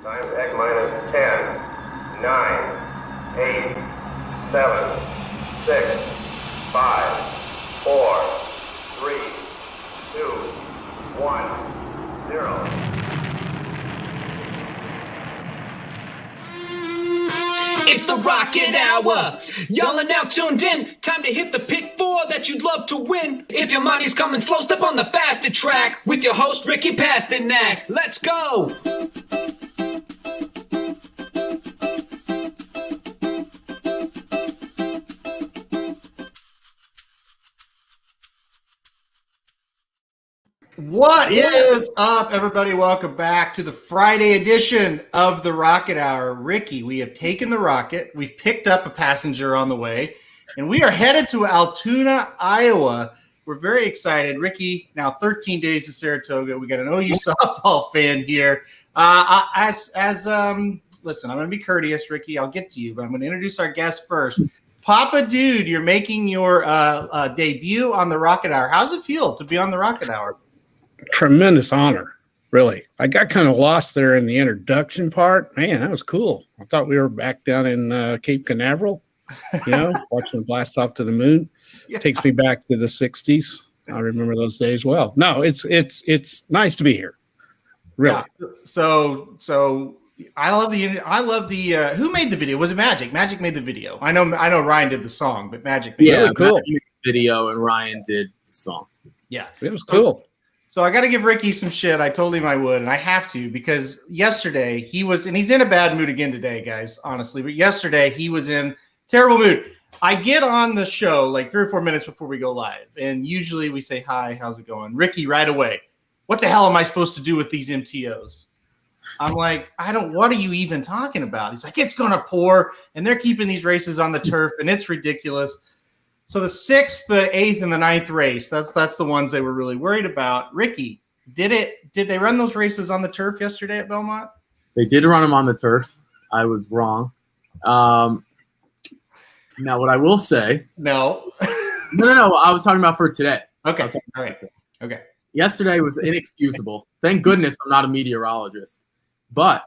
Times X minus 10, 9, 8, 7, 6, 5, 4, 3, 2, 1, 0. It's the Rocket Hour. Y'all are now tuned in. Time to hit the pick four that you'd love to win. If your money's coming slow, step on the faster track with your host, Ricky Pasternak. Let's go. What is up, everybody? Welcome back to the Friday edition of the Rocket Hour. Ricky, we have taken the rocket. We've picked up a passenger on the way, and we are headed to Altoona, Iowa. We're very excited. Ricky, now 13 days to Saratoga. We got an OU softball fan here. Listen, I'm going to be courteous, Ricky. I'll get to you, but I'm going to introduce our guest first. Papa Dude, you're making your debut on the Rocket Hour. How does it feel to be on the Rocket Hour? Tremendous honor, really. I got kind of lost there in the introduction part. Man, that was cool. I thought we were back down in Cape Canaveral, watching the blast off to the moon. Yeah. Takes me back to the 60s. I remember those days well. No, it's nice to be here. Really. Yeah. So I love the who made the video? Was it Magic? Magic made the video. I know Ryan did the song, but Magic made really cool. Magic made the video and Ryan did the song. Yeah. It was cool. So I got to give Ricky some shit. I told him I would, and I have to, because yesterday he's in a bad mood again today, guys, honestly. But yesterday he was in terrible mood. I get on the show like 3 or 4 minutes before we go live, and usually we say, hi, how's it going? Ricky, right away, what the hell am I supposed to do with these MTOs? I'm like, what are you even talking about? He's like, it's going to pour, and they're keeping these races on the turf, and it's ridiculous. So the 6th, the 8th, and the 9th race, that's the ones they were really worried about. Ricky, did they run those races on the turf yesterday at Belmont? They did run them on the turf. I was wrong. Now, what I will say. No. No. I was talking about for today. Okay. All right. Okay. Yesterday was inexcusable. Thank goodness I'm not a meteorologist. But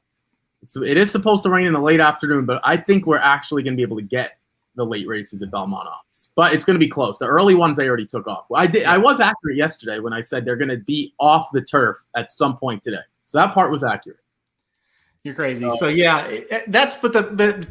it is supposed to rain in the late afternoon, but I think we're actually going to be able to get the late races at Belmont off. But it's going to be close. The early ones they already took off. I was accurate yesterday when I said they're going to be off the turf at some point today. So that part was accurate. You're crazy. So yeah, but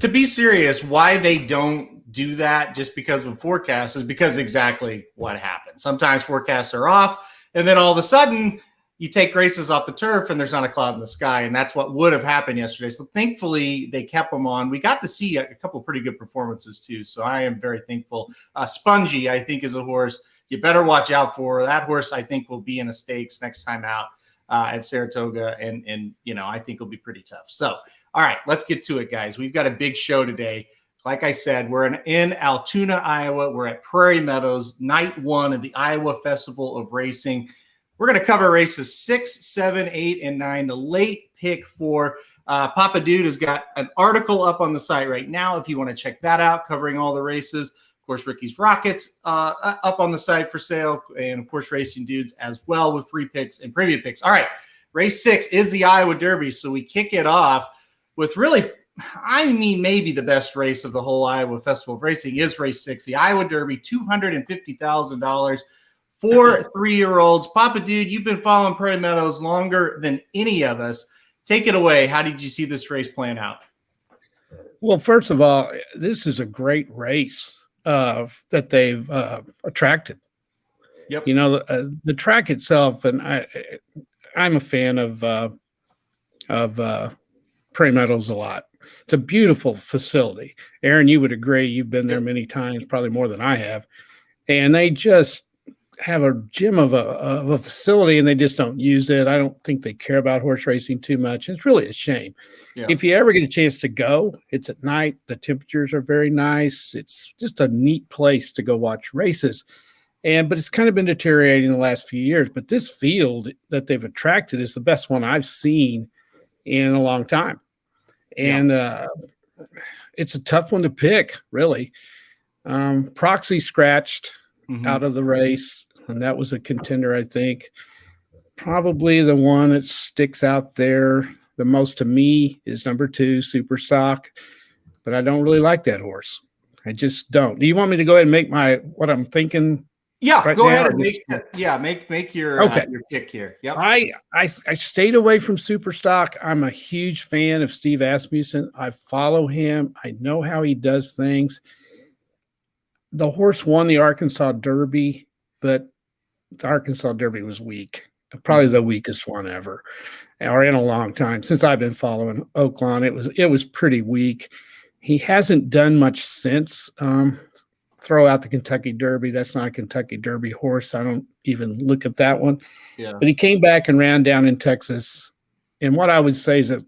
to be serious, why they don't do that just because of forecasts is because exactly what happened. Sometimes forecasts are off, and then all of a sudden you take races off the turf and there's not a cloud in the sky. And that's what would have happened yesterday. So thankfully they kept them on. We got to see a couple of pretty good performances too. So I am very thankful. Spongy, I think, is a horse you better watch out for. That horse, I think, will be in a stakes next time out at Saratoga. And I think it'll be pretty tough. So, all right, let's get to it, guys. We've got a big show today. Like I said, we're in Altoona, Iowa. We're at Prairie Meadows, night 1 of the Iowa Festival of Racing. We're going to cover races 6, 7, 8, and 9, the late pick 4. Papa Dude has got an article up on the site right now if you want to check that out, covering all the races. Of course, Ricky's Rockets up on the site for sale, and, of course, Racing Dudes as well with free picks and preview picks. All right, race 6 is the Iowa Derby, so we kick it off with really, maybe the best race of the whole Iowa Festival of Racing is race 6, the Iowa Derby, $250,000. For 3-year-olds. Papa Dude, you've been following Prairie Meadows longer than any of us. Take it away. How did you see this race playing out? Well, first of all, this is a great race that they've attracted. Yep. The track itself, and I'm a fan of Prairie Meadows a lot. It's a beautiful facility. Aaron, you would agree. You've been there many times, probably more than I have. And they just have a gym of a facility, and they just don't use it. I don't think they care about horse racing too much. It's really a shame. Yeah. If you ever get a chance to go, it's at night. The temperatures are very nice. It's just a neat place to go watch races. But it's kind of been deteriorating the last few years. But this field that they've attracted is the best one I've seen in a long time. And it's a tough one to pick, really. Proxy scratched out of the race, and that was a contender, I think. Probably the one that sticks out there the most to me is number 2, Super Stock, but I don't really like that horse. I just don't. Do you want me to go ahead and make what I'm thinking? Yeah, right go now, ahead or and just- make your pick here. Yep. I stayed away from Super Stock. I'm a huge fan of Steve Asmussen. I follow him. I know how he does things. The horse won the Arkansas Derby, but the Arkansas Derby was weak. Probably the weakest one ever, or in a long time since I've been following Oaklawn. It was pretty weak. He hasn't done much since. Throw out the Kentucky Derby. That's not a Kentucky Derby horse. I don't even look at that one. Yeah. But he came back and ran down in Texas. And what I would say is a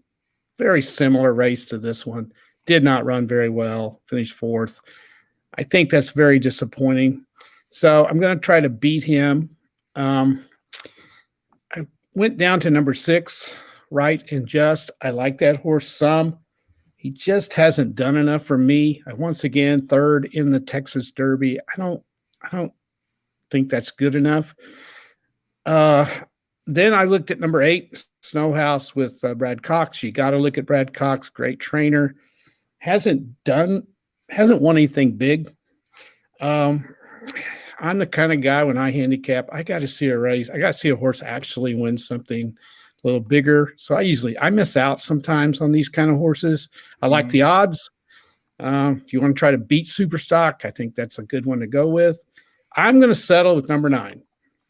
very similar race to this one. Did not run very well. Finished 4th. I think that's very disappointing. So I'm going to try to beat him. I went down to number 6, Right and Just. I like that horse some. He just hasn't done enough for me. Once again, 3rd in the Texas Derby. I don't think that's good enough. Then I looked at number 8, Snowhouse with Brad Cox. You got to look at Brad Cox, great trainer. Hasn't won anything big. I'm the kind of guy when I handicap, I got to see a race. I got to see a horse actually win something a little bigger. So I miss out sometimes on these kind of horses. I like the odds. If you want to try to beat Super Stock, I think that's a good one to go with. I'm going to settle with number 9,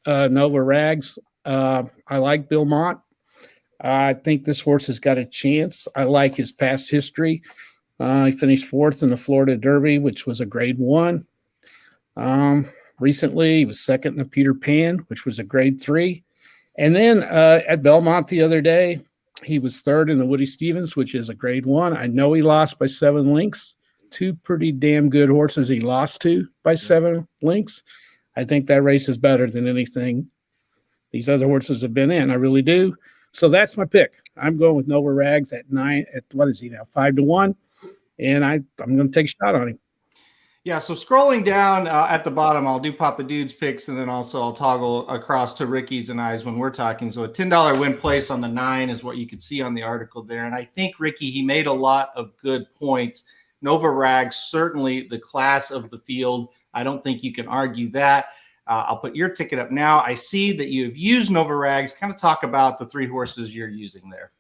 Nova Rags. I like Bill Mott. I think this horse has got a chance. I like his past history. He finished 4th in the Florida Derby, which was a grade 1. Recently, he was 2nd in the Peter Pan, which was a grade 3. And then at Belmont the other day, he was 3rd in the Woody Stevens, which is a grade 1. I know he lost by 7 lengths. 2 pretty damn good horses he lost to by 7 lengths. I think that race is better than anything these other horses have been in. I really do. So that's my pick. I'm going with Nova Rags at 9. At what is he now? 5-1. And I'm going to take a shot on him. Yeah, so scrolling down at the bottom, I'll do Papa Dude's picks, and then also I'll toggle across to Ricky's and I's when we're talking. So a $10 win place on the 9 is what you could see on the article there. And I think, Ricky, he made a lot of good points. Nova Rags, certainly the class of the field. I don't think you can argue that. I'll put your ticket up now. I see that you have used Nova Rags. Kind of talk about the 3 horses you're using there.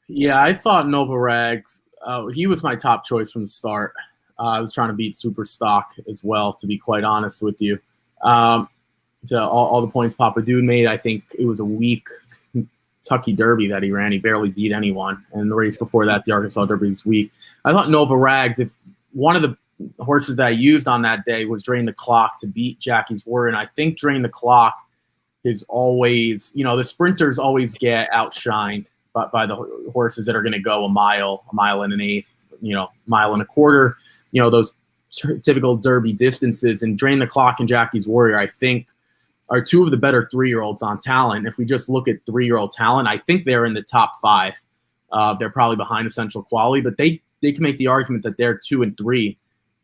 Yeah, I thought Nova Rags, he was my top choice from the start. I was trying to beat Super Stock as well, to be quite honest with you. To all the points Papa Dude made, I think it was a weak Kentucky Derby that he ran. He barely beat anyone. And the race before that, the Arkansas Derby, was weak. I thought Nova Rags, if one of the horses that I used on that day was Drain the Clock to beat Jackie's Warrior, and I think Drain the Clock is always, the sprinters always get outshined by the horses that are going to go a mile and an eighth, mile and a quarter. Those typical Derby distances, and Drain the Clock and Jackie's Warrior, I think, are 2 of the better 3-year-olds on talent. If we just look at 3-year-old talent, I think they're in the top 5. They're probably behind Essential Quality, but they can make the argument that they're 2 and 3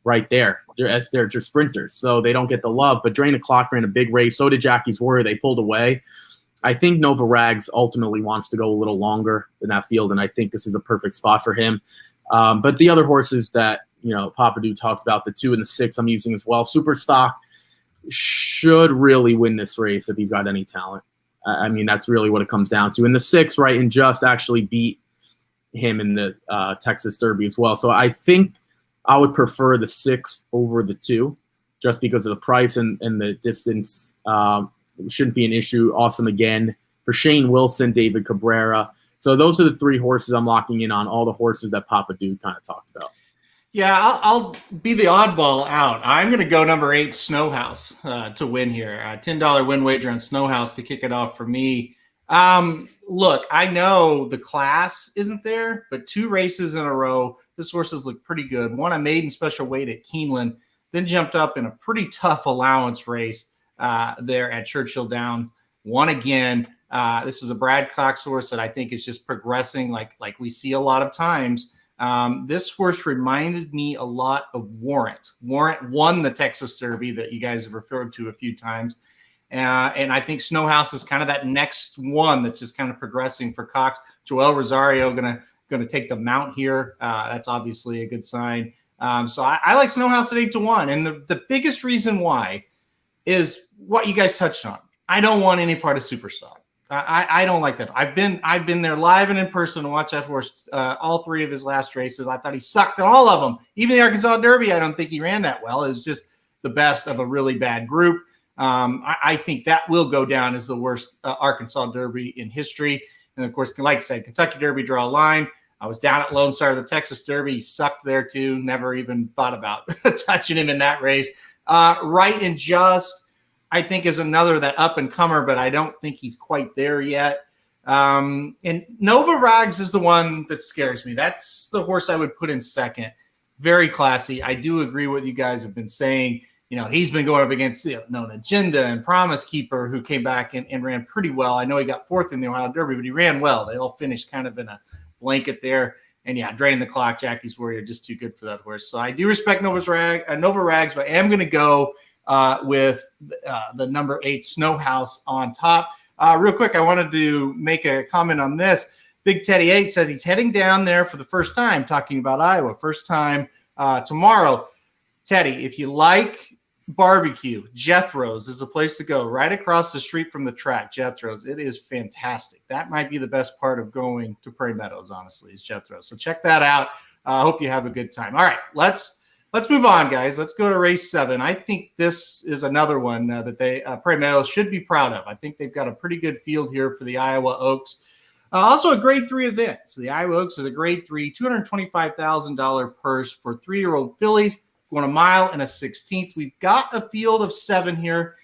right there. They're just sprinters, so they don't get the love. But Drain the Clock ran a big race. So did Jackie's Warrior. They pulled away. I think Nova Rags ultimately wants to go a little longer than that field, and I think this is a perfect spot for him. But the other horses that Papa Dude talked about, the 2 and the 6 I'm using as well. Super Stock should really win this race if he's got any talent. I mean, that's really what it comes down to. And the 6, Right and Just, actually beat him in the Texas Derby as well. So I think I would prefer the 6 over the 2 just because of the price and the distance. Shouldn't be an issue. Awesome again for Shane Wilson, David Cabrera. So those are the 3 horses I'm locking in on, all the horses that Papa Dude kind of talked about. Yeah, I'll be the oddball out. I'm going to go number 8, Snowhouse, to win here. $10 win wager on Snowhouse to kick it off for me. Look, I know the class isn't there, but 2 races in a row, this horse has looked pretty good. Won a maiden special weight at Keeneland, then jumped up in a pretty tough allowance race there at Churchill Downs. Won again. This is a Brad Cox horse that I think is just progressing like we see a lot of times. This horse reminded me a lot of Warrant. Warrant won the Texas Derby that you guys have referred to a few times. And I think Snowhouse is kind of that next one that's just kind of progressing for Cox. Joel Rosario gonna take the mount here. That's obviously a good sign. So I like Snowhouse at 8-1. And the biggest reason why is what you guys touched on. I don't want any part of Superstar. I don't like that. I've been there live and in person to watch that horse all 3 of his last races. I thought he sucked in all of them. Even the Arkansas Derby, I don't think he ran that well. It was just the best of a really bad group. I think that will go down as the worst Arkansas Derby in history. And of course, like I said, Kentucky Derby draw a line. I was down at Lone Star of the Texas Derby. He sucked there too. Never even thought about touching him in that race. Right and Just, I think, is another that up and comer, but I don't think he's quite there yet. And Nova Rags is the one that scares me. That's the horse I would put in second. Very classy. I do agree with what you guys have been saying. He's been going up against Known Agenda and Promise Keeper, who came back and ran pretty well. I know he got 4th in the Ohio Derby, but he ran well. They all finished kind of in a blanket there. And yeah, drain the clock. Jackie's Warrior, just too good for that horse. So I do respect Nova Rags, but I am going to go with the number 8 Snowhouse on top. Real quick, I wanted to make a comment on this. Big Teddy 8 says he's heading down there for the first time, talking about Iowa, first time tomorrow. Teddy, if you like barbecue, Jethro's is the place to go, right across the street from the track. Jethro's, it is fantastic. That might be the best part of going to Prairie Meadows, honestly, is Jethro's. So check that out. I hope you have a good time. All right, let's move on, guys. Let's go to race 7. I think this is another one that Prairie Meadows should be proud of. I think they've got a pretty good field here for the Iowa Oaks. Also a grade 3 event. So the Iowa Oaks is a grade 3, $225,000 purse for 3-year-old fillies, going a mile and a 16th. We've got a field of 7 here.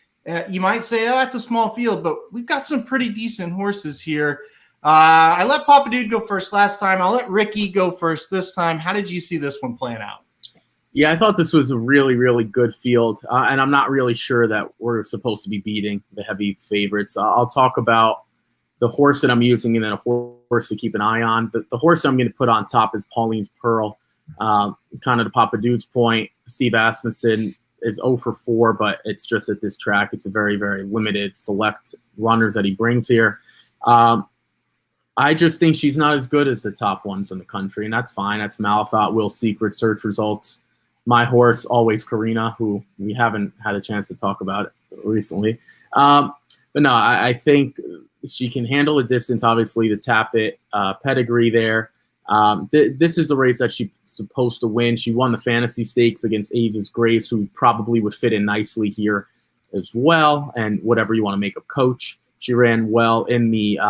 You might say, oh, that's a small field, but we've got some pretty decent horses here. I let Papa Dude go first last time. I'll let Ricky go first this time. How did you see this one playing out? Yeah, I thought this was a really, really good field, and I'm not really sure that we're supposed to be beating the heavy favorites. I'll talk about the horse that I'm using and then a horse to keep an eye on. The horse I'm going to put on top is Pauline's Pearl. Kind of to Papa Dude's point, Steve Asmussen is 0 for 4, but it's just at this track. It's a very, very limited select runners that he brings here. I just think she's not as good as the top ones in the country, and that's fine. That's Malafat, Will Secret, Search Results. My horse, Always Karina, who we haven't had a chance to talk about recently. But no, I think she can handle the distance, obviously, the Tapit pedigree there. This is a race that she's supposed to win. She won the Fantasy Stakes against Ava's Grace, who probably would fit in nicely here as well, and whatever you want to make of Coach. She ran well in the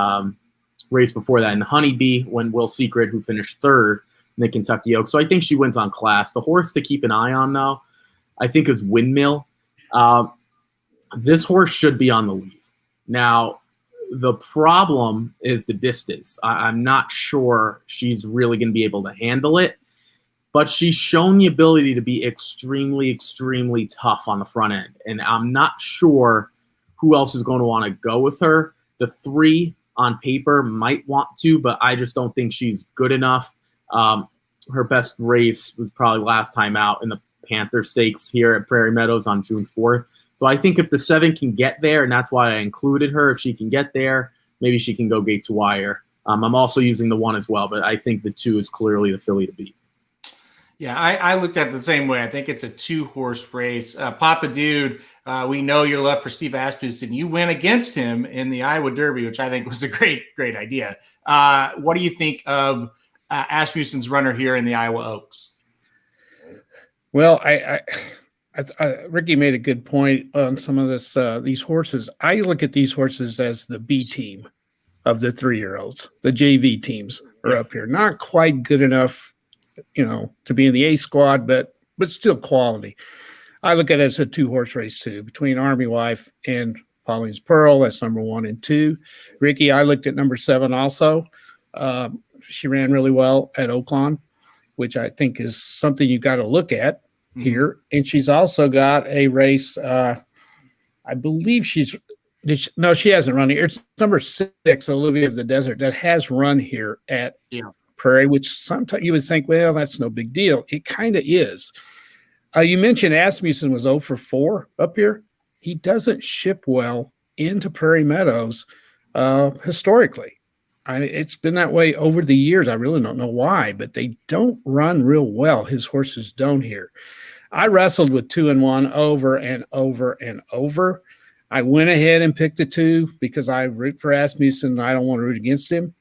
race before that in the Honeybee when Will Secret, who finished 3rd in the Kentucky Oaks. So I think she wins on class. The horse to keep an eye on, though, I think is Windmill. This horse should be on the lead. Now, the problem is the distance. I'm not sure she's really going to be able to handle it, but she's shown the ability to be extremely, extremely tough on the front end. And I'm not sure who else is going to want to go with her. The 3 on paper might want to, but I just don't think she's good enough. Her best race was probably last time out in the Panther Stakes here at Prairie Meadows on June 4th. So I think if the 7 can get there, and that's why I included her, if she can get there, maybe she can go gate to wire. I'm also using the 1 as well, but I think the 2 is clearly the filly to beat. Yeah, I looked at it the same way. I think it's a 2-horse race. Papa Dude, we know you're left for Steve Asmussen. You went against him in the Iowa Derby, which I think was a great idea. What do you think of Asmussen's runner here in the Iowa Oaks? Well, Ricky made a good point on some of these horses. I look at these horses as the B team of the 3-year-olds. The JV teams are up here. Not quite good enough, to be in the A squad, but still quality. I look at it as a 2-horse race too, between Army Wife and Pauline's Pearl. That's number 1 and 2. Ricky, I looked at number 7 also. She ran really well at Oaklawn, which I think is something you got to look at here. And she's also got a race. I believe she hasn't run here. It's number 6, Olivia of the Desert, that has run here at Prairie, which sometimes you would think, well, that's no big deal. It kind of is. You mentioned Asmussen was 0 for 4 up here. he doesn't ship well into Prairie Meadows historically. It's been that way over the years. I really don't know why, but they don't run real well. His horses don't here. I wrestled with 2 and 1 over and over and over. I went ahead and picked the 2 because I root for Asmussen and I don't want to root against him.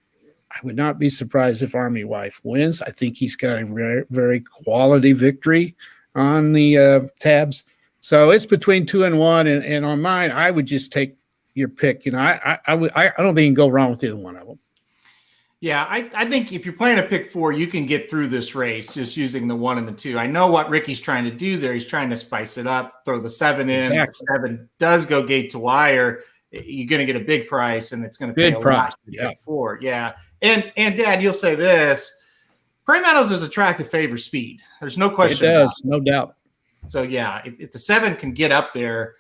I would not be surprised if Army Wife wins. I think he's got a very, very quality victory on the tabs. So it's between 2 and 1, and on mine, I would just take your pick. You know, I don't think you can go wrong with either one of them. Yeah, I think if you're playing a pick 4, you can get through this race just using the 1 and the 2. I know what Ricky's trying to do there. He's trying to spice it up, throw the 7 in. Exactly. The 7 does go gate to wire. You're going to get a big price, and it's going to pay a lot. Yeah. 4. Yeah. And Dad, you'll say this. Prairie Meadows is a track that favors speed. There's no question. It does, no doubt. So, yeah, if the 7 can get up there,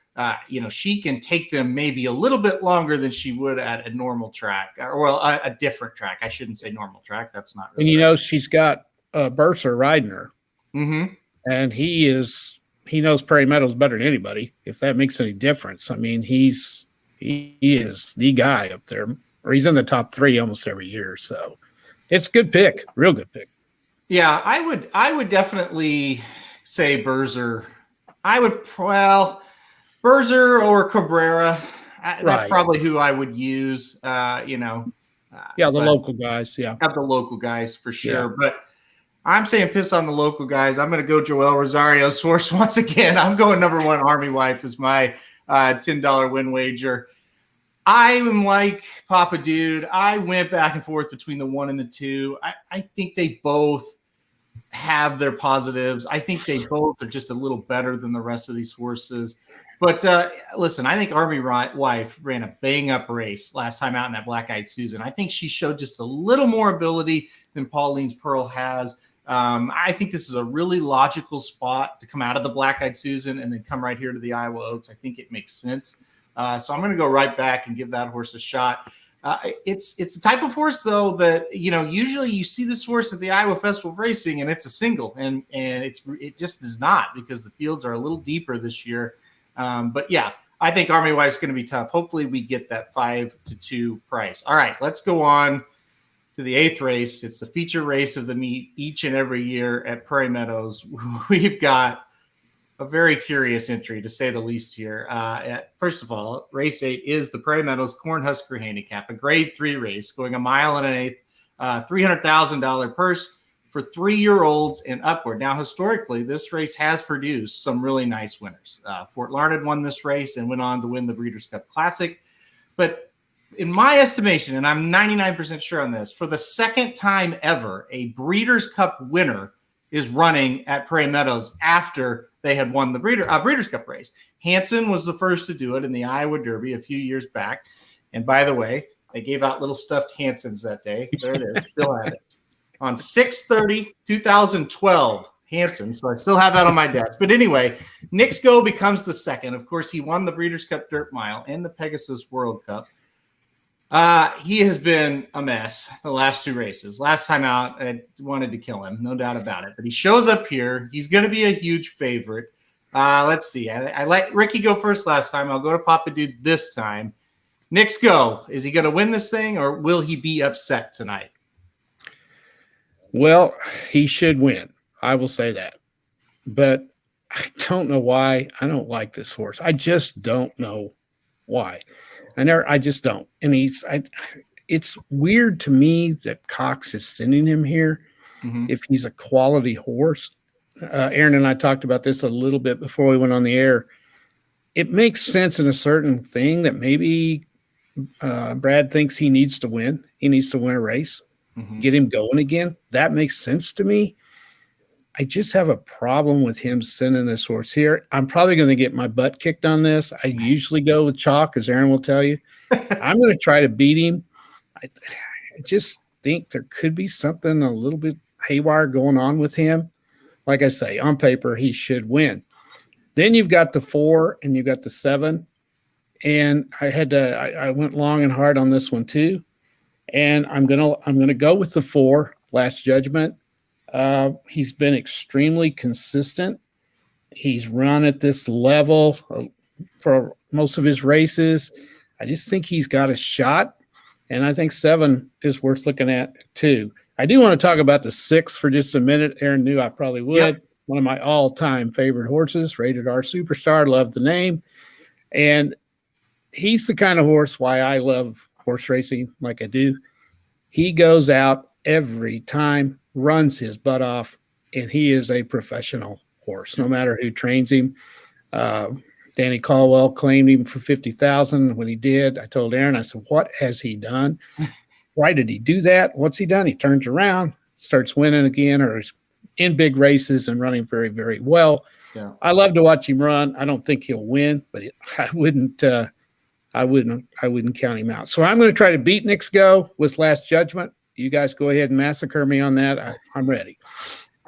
she can take them maybe a little bit longer than she would at a normal track, or a different track. I shouldn't say normal track. That's not really. And right. She's got Burser riding her, and he knows Prairie Meadows better than anybody. If that makes any difference, I mean, he is the guy up there, or he's in the top 3 almost every year. So it's a good pick, real good pick. Yeah, I would definitely say Burser. Burser or Cabrera, that's probably who I would use, the local guys, Have the local guys for sure. Yeah. But I'm saying piss on the local guys. I'm going to go Joel Rosario's source once again. I'm going number 1 Army Wife as my $10 win wager. I'm like Papa Dude. I went back and forth between the 1 and the 2. I think they both have their positives. I think they both are just a little better than the rest of these horses. But listen, I think Army Wife ran a bang-up race last time out in that Black-Eyed Susan. I think she showed just a little more ability than Pauline's Pearl has. I think this is a really logical spot to come out of the Black-Eyed Susan and then come right here to the Iowa Oaks. I think it makes sense. So I'm going to go right back and give that horse a shot. It's the type of horse, though, that, usually you see this horse at the Iowa Festival of Racing, and it's a single, and it just is not, because the fields are a little deeper this year. But yeah, I think Army Wife's going to be tough. Hopefully we get that 5-2 price. All right, let's go on to the 8th race. It's the feature race of the meet each and every year at Prairie Meadows. We've got a very curious entry, to say the least here. First of all, race 8 is the Prairie Meadows Corn Husker Handicap, a grade 3 race going 1 1/8 miles, $300,000 purse for 3-year-olds and upward. Now, historically, this race has produced some really nice winners. Fort Larned won this race and went on to win the Breeders' Cup Classic. But in my estimation, and I'm 99% sure on this, for the second time ever, a Breeders' Cup winner is running at Prairie Meadows after they had won the Breeders' Cup race. Hansen was the first to do it in the Iowa Derby a few years back. And by the way, they gave out little stuffed Hansens that day. There it is. Still have it. On 6/30/2012, Hansen. So I still have that on my desk. But anyway, Nick's Go becomes the second. Of course, he won the Breeders' Cup Dirt Mile and the Pegasus World Cup. He has been a mess the last 2 races. Last time out, I wanted to kill him, no doubt about it. But he shows up here. He's going to be a huge favorite. Let's see. I let Ricky go first last time. I'll go to Papa Dude this time. Nick's Go. Is he going to win this thing, or will he be upset tonight? Well, he should win. I will say that. But I don't know why I don't like this horse. I just don't know why. I just don't. And it's weird to me that Cox is sending him here if he's a quality horse. Aaron and I talked about this a little bit before we went on the air. It makes sense in a certain thing that maybe Brad thinks he needs to win. He needs to win a race, get him going again. That makes sense to me. I just have a problem with him sending this horse here. I'm probably going to get my butt kicked on this. I usually go with chalk, as Aaron will tell you. I'm going to try to beat him. I just think there could be something a little bit haywire going on with him. Like I say, on paper, he should win. Then you've got the 4 and you've got the 7. And I went long and hard on this one too. And I'm gonna go with the 4, Last Judgment. He's been extremely consistent. He's run at this level for most of his races. I just think he's got a shot, and I think 7 is worth looking at too. I do want to talk about the 6 for just a minute. Aaron knew I probably would. Yep. One of my all-time favorite horses, Rated R Superstar. Love the name. And he's the kind of horse why I love horse racing like I do. He goes out every time, runs his butt off, and he is a professional horse, no matter who trains him. Danny Caldwell claimed him for $50,000. When he did, I told Aaron, I said, what has he done? Why did he do that? What's he done? He turns around, starts winning again, or is in big races and running very, very well. Yeah. I love to watch him run. I don't think he'll win, but I wouldn't count him out. So I'm going to try to beat Nick's Go with Last Judgment. You guys go ahead and massacre me on that. I'm ready.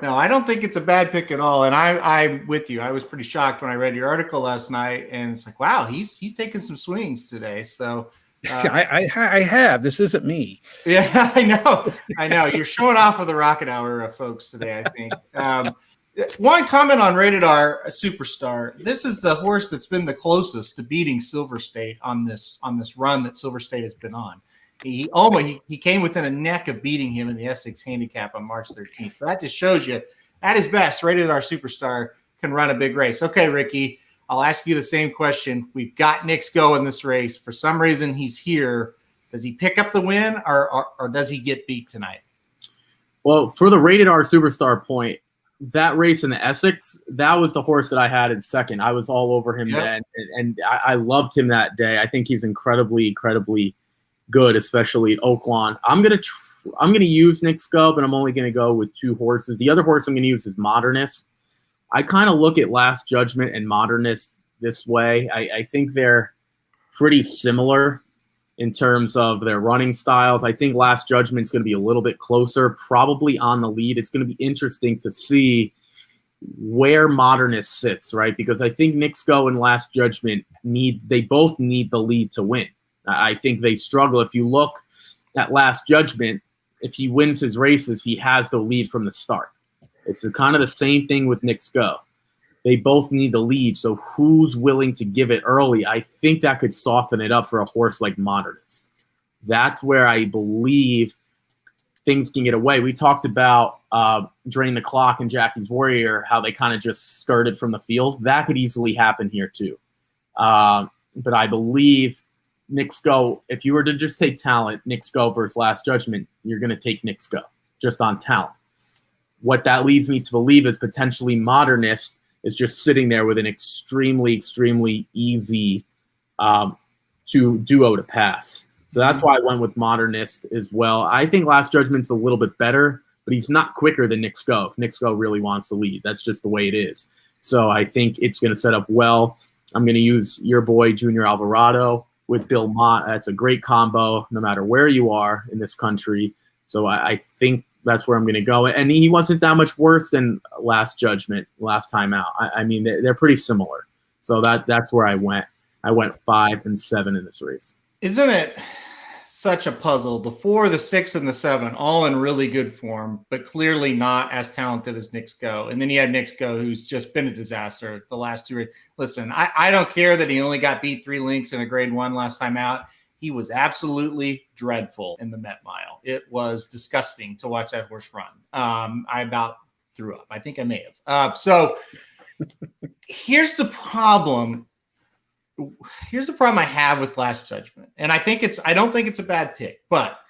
No, I don't think it's a bad pick at all. And I'm with you. I was pretty shocked when I read your article last night, and it's like, wow, he's taking some swings today. So I have. This isn't me. Yeah, I know. You're showing off with the Rocket Hour folks today, I think. One comment on Rated R Superstar. This is the horse that's been the closest to beating Silver State on this run that Silver State has been on. He came within a neck of beating him in the Essex Handicap on March 13th. But that just shows you, at his best, Rated R Superstar can run a big race. Okay, Ricky, I'll ask you the same question. We've got Nick's Go in this race. For some reason, he's here. Does he pick up the win, or does he get beat tonight? Well, for the Rated R Superstar point, that race in the Essex, that was the horse that I had in second. I was all over him then, and I loved him that day. I think he's incredibly good, especially at Oaklawn. I'm gonna use Nick's Go, but I'm only gonna go with 2 horses. The other horse I'm gonna use is Modernist. I kind of look at Last Judgment and Modernist this way. I think they're pretty similar in terms of their running styles. I think Last Judgment's going to be a little bit closer, probably on the lead. It's going to be interesting to see where Modernist sits, right? Because I think Nick's Go and Last Judgment they both need the lead to win. I think they struggle. If you look at Last Judgment, if he wins his races, he has the lead from the start. It's kind of the same thing with Nick's Go. They both need the lead, so who's willing to give it early? I think that could soften it up for a horse like Modernist. That's where I believe things can get away. We talked about Drain the Clock and Jackie's Warrior, how they kind of just skirted from the field. That could easily happen here too. But I believe Nick's Go, if you were to just take talent, Nick's Go versus Last Judgment, you're going to take Nick's Go just on talent. What that leads me to believe is potentially Modernist is just sitting there with an extremely easy duo to pass. So that's why I went with Modernist as well. I think Last Judgment's a little bit better, but he's not quicker than Nick's Go if Nick's Go really wants to lead. That's just the way it is. So I think it's going to set up well. I'm going to use your boy Junior Alvarado with Bill Mott. That's a great combo no matter where you are in this country. So I think that's where I'm going to go. And he wasn't that much worse than Last Judgment last time out. I mean, they're pretty similar. So that's where I went. I went 5 and 7 in this race. Isn't it such a puzzle? The 4, the 6, and the 7, all in really good form, but clearly not as talented as Nick's Go. And then you had Nick's Go, who's just been a disaster the last 2 races. Listen, I don't care that he only got beat 3 lengths in a grade 1 last time out. He was absolutely dreadful in the Met Mile. It was disgusting to watch that horse run. I about threw up. I think I may have. So here's the problem. Here's the problem I have with Last Judgment. And I don't think it's a bad pick, but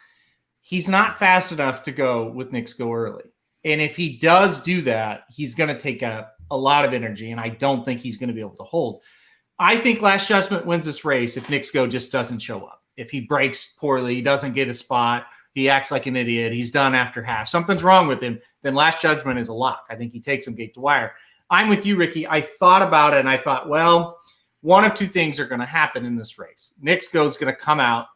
he's not fast enough to go with Nick's Go early. And if he does do that, he's going to take a lot of energy, and I don't think he's going to be able to hold. I think Last Judgment wins this race if Nick's Go just doesn't show up. If he breaks poorly, he doesn't get a spot, he acts like an idiot, he's done after half, something's wrong with him, then Last Judgment is a lock. I think he takes him gate to wire. I'm with you, Ricky. I thought about it, and I thought, well, one of 2 things are going to happen in this race. Nick's Go is going to come out.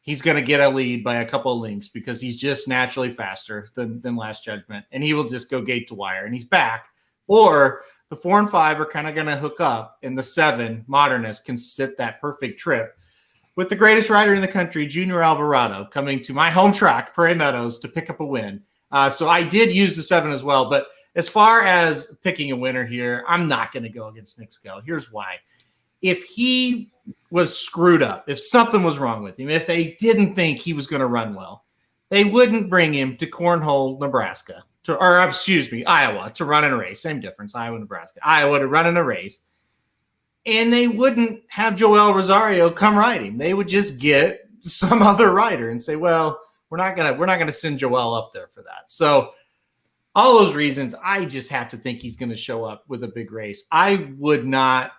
He's going to get a lead by a couple of lengths because he's just naturally faster than Last Judgment, and he will just go gate to wire, and he's back. Or the 4 and 5 are kind of going to hook up, and the 7, Modernist, can sit that perfect trip with the greatest rider in the country, Junior Alvarado, coming to my home track, Prairie Meadows, to pick up a win. So I did use the 7 as well. But as far as picking a winner here, I'm not going to go against Nick's Go. Here's why. if he was screwed up, if something was wrong with him, if they didn't think he was going to run well, they wouldn't bring him to Cornhole, Nebraska, Iowa to run in a race. Same difference, Iowa, Nebraska. Iowa to run in a race. And they wouldn't have Joel Rosario come ride him. They would just get some other rider and say, well, we're not gonna send Joel up there for that. So all those reasons, I just have to think he's going to show up with a big race. I would not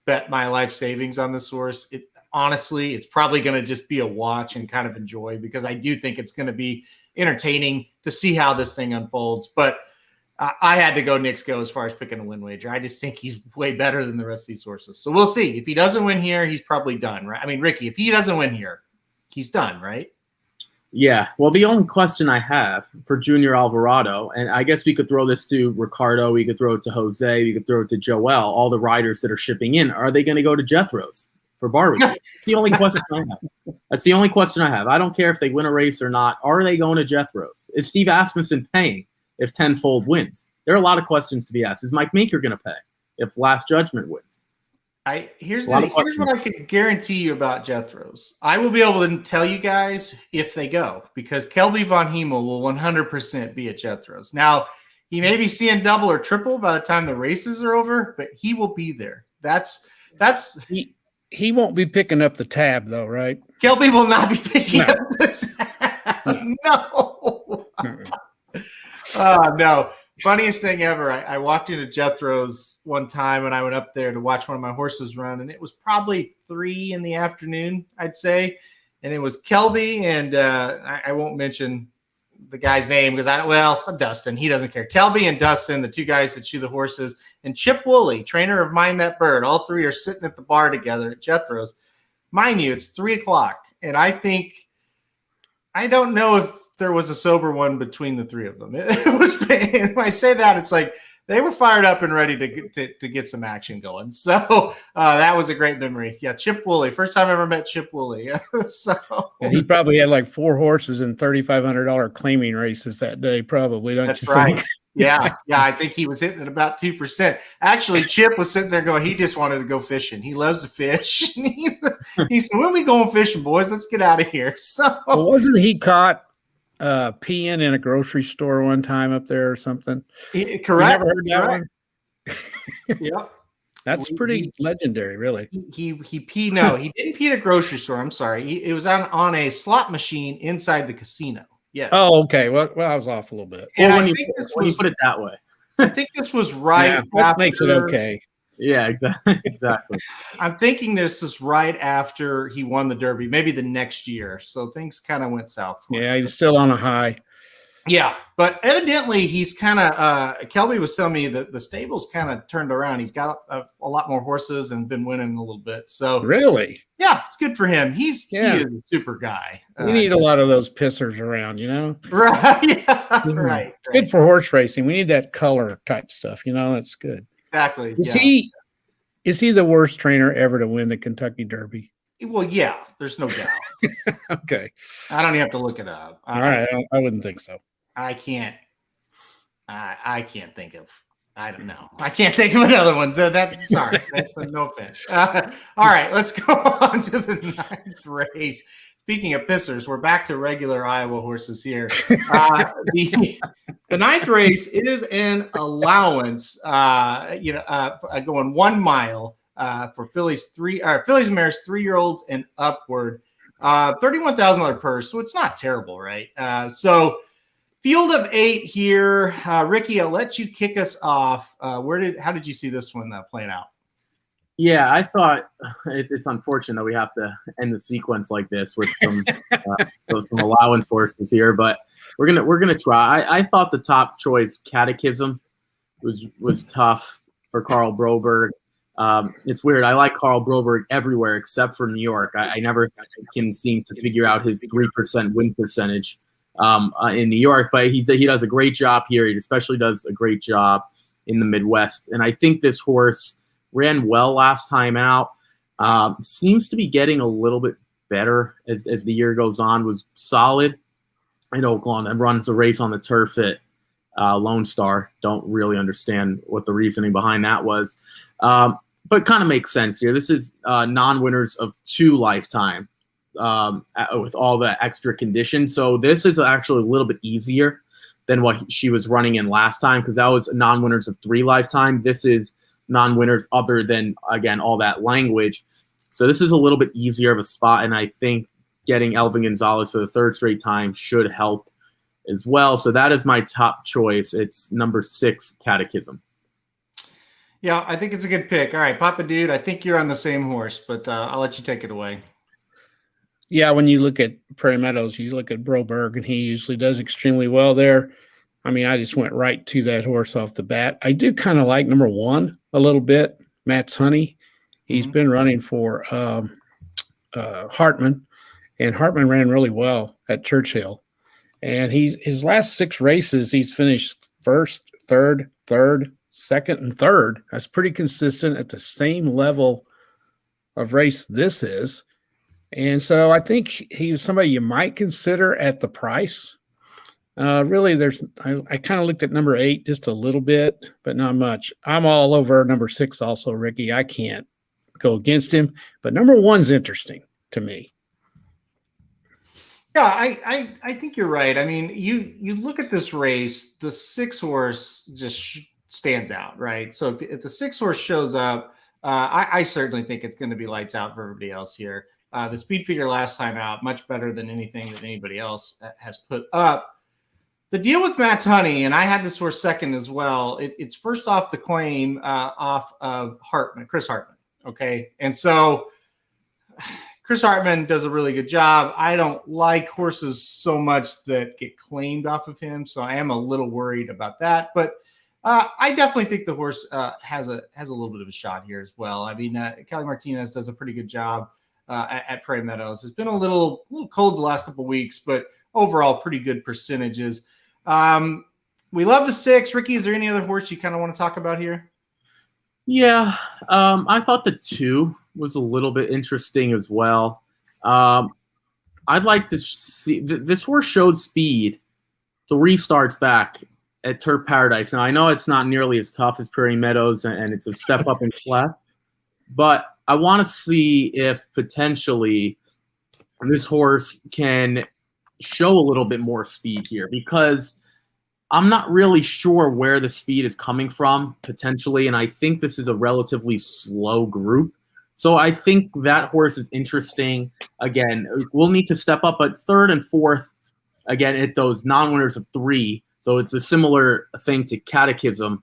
bet my life savings on this horse. Honestly, it's probably going to just be a watch and kind of enjoy, because I do think it's going to be entertaining to see how this thing unfolds. But I had to go Nick's go as far as picking a win wager. I just think he's way better than the rest of these horses. So we'll see. If he doesn't win here, he's probably done, right? I mean, Ricky, if he doesn't win here, he's done, right? Yeah. Well, the only question I have for Junior Alvarado, and I guess we could throw this to Ricardo, we could throw it to Jose, we could throw it to Joel, all the riders that are shipping in, are they going to go to Jethro's for barbecue? That's the only question I have. That's the only question I have. I don't care if they win a race or not. Are they going to Jethro's? Is Steve Asmussen paying if Tenfold wins? There are a lot of questions to be asked. Is Mike Maker going to pay if Last Judgment wins? Here's what I can guarantee you about Jethro's. I will be able to tell you guys if they go, because Kelby Von Hemel will 100% be at Jethro's. Now, he may be seeing double or triple by the time the races are over, but he will be there. He won't be picking up the tab, though, right? Kelby will not be picking up the tab. No. No. Funniest thing ever. I walked into Jethro's one time and I went up there to watch one of my horses run, and it was probably 3 p.m, I'd say. And it was Kelby and I won't mention the guy's name because Dustin, he doesn't care. Kelby and Dustin, the two guys that shoe the horses, and Chip Woolley, trainer of Mind That Bird. All three are sitting at the bar together at Jethro's. Mind you, it's 3:00. And I don't know if there was a sober one between the three of them. It was, when I say that, it's like they were fired up and ready to get some action going. So that was a great memory. Yeah, Chip Woolley. First time I ever met Chip Woolley. And he probably had like 4 horses in $3,500 claiming races that day, probably. That's right. Yeah. I think he was hitting at about 2%. Actually, Chip was sitting there going, he just wanted to go fishing. He loves to fish. He said, when are we going fishing, boys? Let's get out of here. So wasn't he caught peeing in a grocery store one time up there or something? Correct. You never heard that one? Yep. That's pretty legendary, really. He peed. No, he didn't pee at a grocery store. I'm sorry. It was on a slot machine inside the casino. Yes. Oh, okay. Well, I was off a little bit. And when you put it that way, I think this was right. Yeah, that makes it okay. Yeah, exactly. I'm thinking this is right after he won the Derby, maybe the next year. So things kind of went south. Yeah, he's still on a high. Yeah, but evidently he's kind of Kelby was telling me that the stable's kind of turned around. He's got a lot more horses and been winning a little bit. So really, yeah, it's good for him. He is a super guy. We need a lot of those pissers around, Right? Yeah, right. It's good for horse racing. We need that color type stuff. That's good. Exactly. Is he the worst trainer ever to win the Kentucky Derby? Well, yeah, there's no doubt. Okay. I don't even have to look it up. All right. I wouldn't think so. I can't think of. I don't know. I can't think of another one. So sorry. No offense. All right, let's go on to the 9th race. Speaking of pissers, we're back to regular Iowa horses here. The 9th race, it is an allowance. Going 1 mile for Phillies and mares 3-year-olds and upward. $31,000 purse, so it's not terrible, right? So field of 8 here. Ricky, I'll let you kick us off. How did you see this one playing out? Yeah, I thought it's unfortunate that we have to end the sequence like this with some allowance horses here, but we're gonna try. I thought the top choice Catechism was tough for Carl Broberg. It's weird. I like Carl Broberg everywhere except for New York. I never can seem to figure out his 3% win percentage in New York, but he does a great job here. He especially does a great job in the Midwest, and I think this horse ran well last time out. Seems to be getting a little bit better as the year goes on. Was solid in Oakland and runs a race on the turf at Lone Star. Don't really understand what the reasoning behind that was. but kind of makes sense here. This is non-winners of 2 lifetime with all the extra conditions. So this is actually a little bit easier than what she was running in last time, because that was non-winners of 3 lifetime. This is non-winners other than, again, all that language. So this is a little bit easier of a spot, and I think getting Elvin Gonzalez for the 3rd straight time should help as well. So that is my top choice. It's number 6, Catechism. Yeah, I think it's a good pick. All right, Papa Dude, I think you're on the same horse, but I'll let you take it away. Yeah, when you look at Prairie Meadows, you look at Broberg, and he usually does extremely well there. I mean, I just went right to that horse off the bat. I do kind of like number 1 a little bit, Matt's Honey. He's been running for Hartman, and Hartman ran really well at Churchill. And his last 6 races, he's finished 1st, 3rd, 3rd, 2nd, and 3rd. That's pretty consistent at the same level of race this is. And so I think he's somebody you might consider at the price. Really, I kind of looked at number 8 just a little bit, but not much. I'm all over number 6 also, Ricky. I can't go against him. But number 1's interesting to me. Yeah, I think you're right. I mean, you look at this race, the 6 horse just stands out, right? So if the 6 horse shows up, I certainly think it's going to be lights out for everybody else here. The speed figure last time out, much better than anything that anybody else has put up. The deal with Matt's Honey, and I had this horse second as well, it's first off the claim off of Chris Hartman, okay? And so Chris Hartman does a really good job. I don't like horses so much that get claimed off of him, so I am a little worried about that. But I definitely think the horse has a little bit of a shot here as well. I mean, Kelly Martinez does a pretty good job at Prairie Meadows. It's been a little cold the last couple of weeks, but overall pretty good percentages. We love the 6. Ricky, is there any other horse you kind of want to talk about here? Yeah, I thought the 2 was a little bit interesting as well. I'd like to see this horse showed speed 3 starts back at Turf Paradise. Now, I know it's not nearly as tough as Prairie Meadows, and it's a step up in class, but I want to see if potentially this horse can show a little bit more speed here, because I'm not really sure where the speed is coming from potentially, and I think this is a relatively slow group. So I think that horse is interesting. Again, we'll need to step up, but 3rd and 4th, again, at those non-winners of 3. So it's a similar thing to Catechism.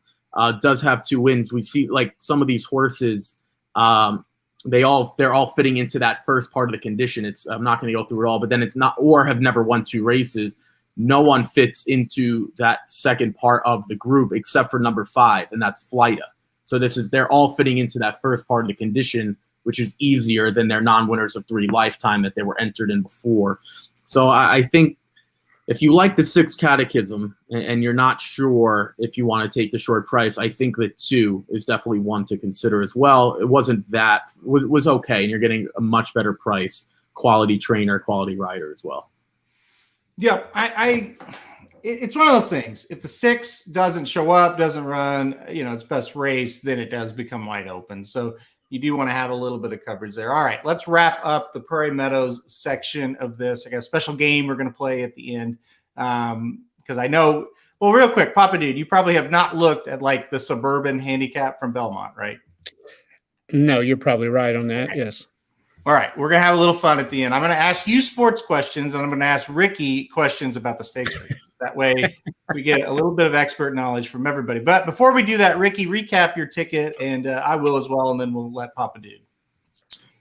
Does have 2 wins. We see like some of these horses, they're all fitting into that first part of the condition. I'm not going to go through it all, but then it's not, or have never won 2 races. No one fits into that second part of the group except for number 5, and that's Flyta. So they're all fitting into that first part of the condition, which is easier than their non-winners of 3 lifetime that they were entered in before. So I think if you like the 6 Catechism and you're not sure if you want to take the short price, I think that 2 is definitely one to consider as well. It was okay, and you're getting a much better price, quality trainer, quality rider as well. Yeah, it's one of those things. If the 6 doesn't show up, doesn't run, its best race, then it does become wide open. So you do want to have a little bit of coverage there. All right, let's wrap up the Prairie Meadows section of this. I got a special game we're going to play at the end because I know. Well, real quick, Papa Dude, you probably have not looked at like the Suburban Handicap from Belmont, right? No, you're probably right on that. Okay. Yes. All right, we're going to have a little fun at the end. I'm going to ask you sports questions, and I'm going to ask Ricky questions about the stakes race. That way we get a little bit of expert knowledge from everybody. But before we do that, Ricky, recap your ticket, and I will as well, and then we'll let Papa do.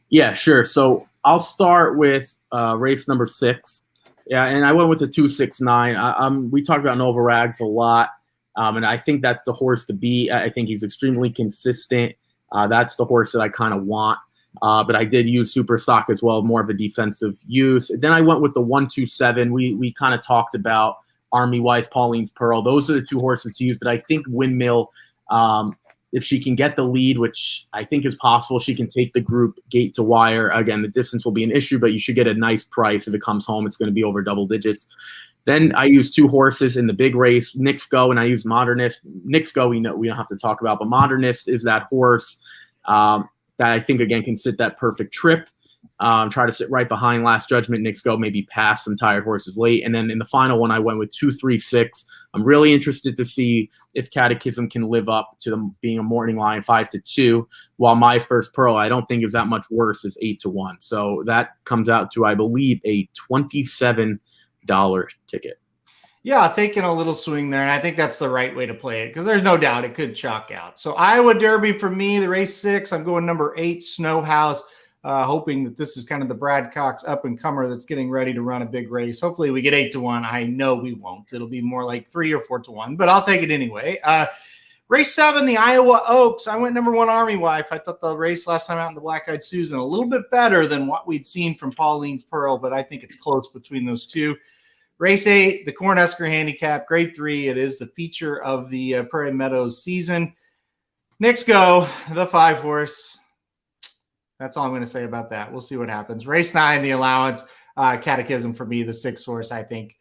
Yeah, sure. So I'll start with race number 6. Yeah, and I went with the 269. We talked about Nova Rags a lot, and I think that's the horse to beat. I think he's extremely consistent. That's the horse that I kind of want. But I did use Super Stock as well, more of a defensive use. Then I went with the 127. We kind of talked about Army Wife, Pauline's Pearl. Those are the 2 horses to use. But I think Windmill, if she can get the lead, which I think is possible, she can take the group gate to wire. Again, the distance will be an issue, but you should get a nice price. If it comes home, it's going to be over double digits. Then I used 2 horses in the big race, Nix Go, and I used Modernist. Nix Go, we don't have to talk about, but Modernist is that horse that I think, again, can sit that perfect trip. Try to sit right behind Last Judgment. Knicks Go, maybe pass some tired horses late. And then in the final one, I went with 2, 3, 6. I'm really interested to see if Catechism can live up to them being a morning line 5-2, while My First Pearl, I don't think is that much worse, is 8-1. So that comes out to, I believe, a $27 ticket. Yeah, taking a little swing there, and I think that's the right way to play it because there's no doubt it could chalk out. So Iowa Derby for me, the race 6, I'm going number 8, Snow House. Hoping that this is kind of the Brad Cox up-and-comer that's getting ready to run a big race. Hopefully we get 8-1. I know we won't. It'll be more like 3 or 4-1, but I'll take it anyway. Race 7, the Iowa Oaks. I went number 1, Army Wife. I thought the race last time out in the Black-Eyed Susan a little bit better than what we'd seen from Pauline's Pearl, but I think it's close between those two. Race 8, the Cornhusker Handicap, Grade 3. It is the feature of the Prairie Meadows season. Knicks Go, the 5-horse. That's all I'm going to say about that. We'll see what happens. Race 9, the Allowance, Catechism for me, the 6-horse. I think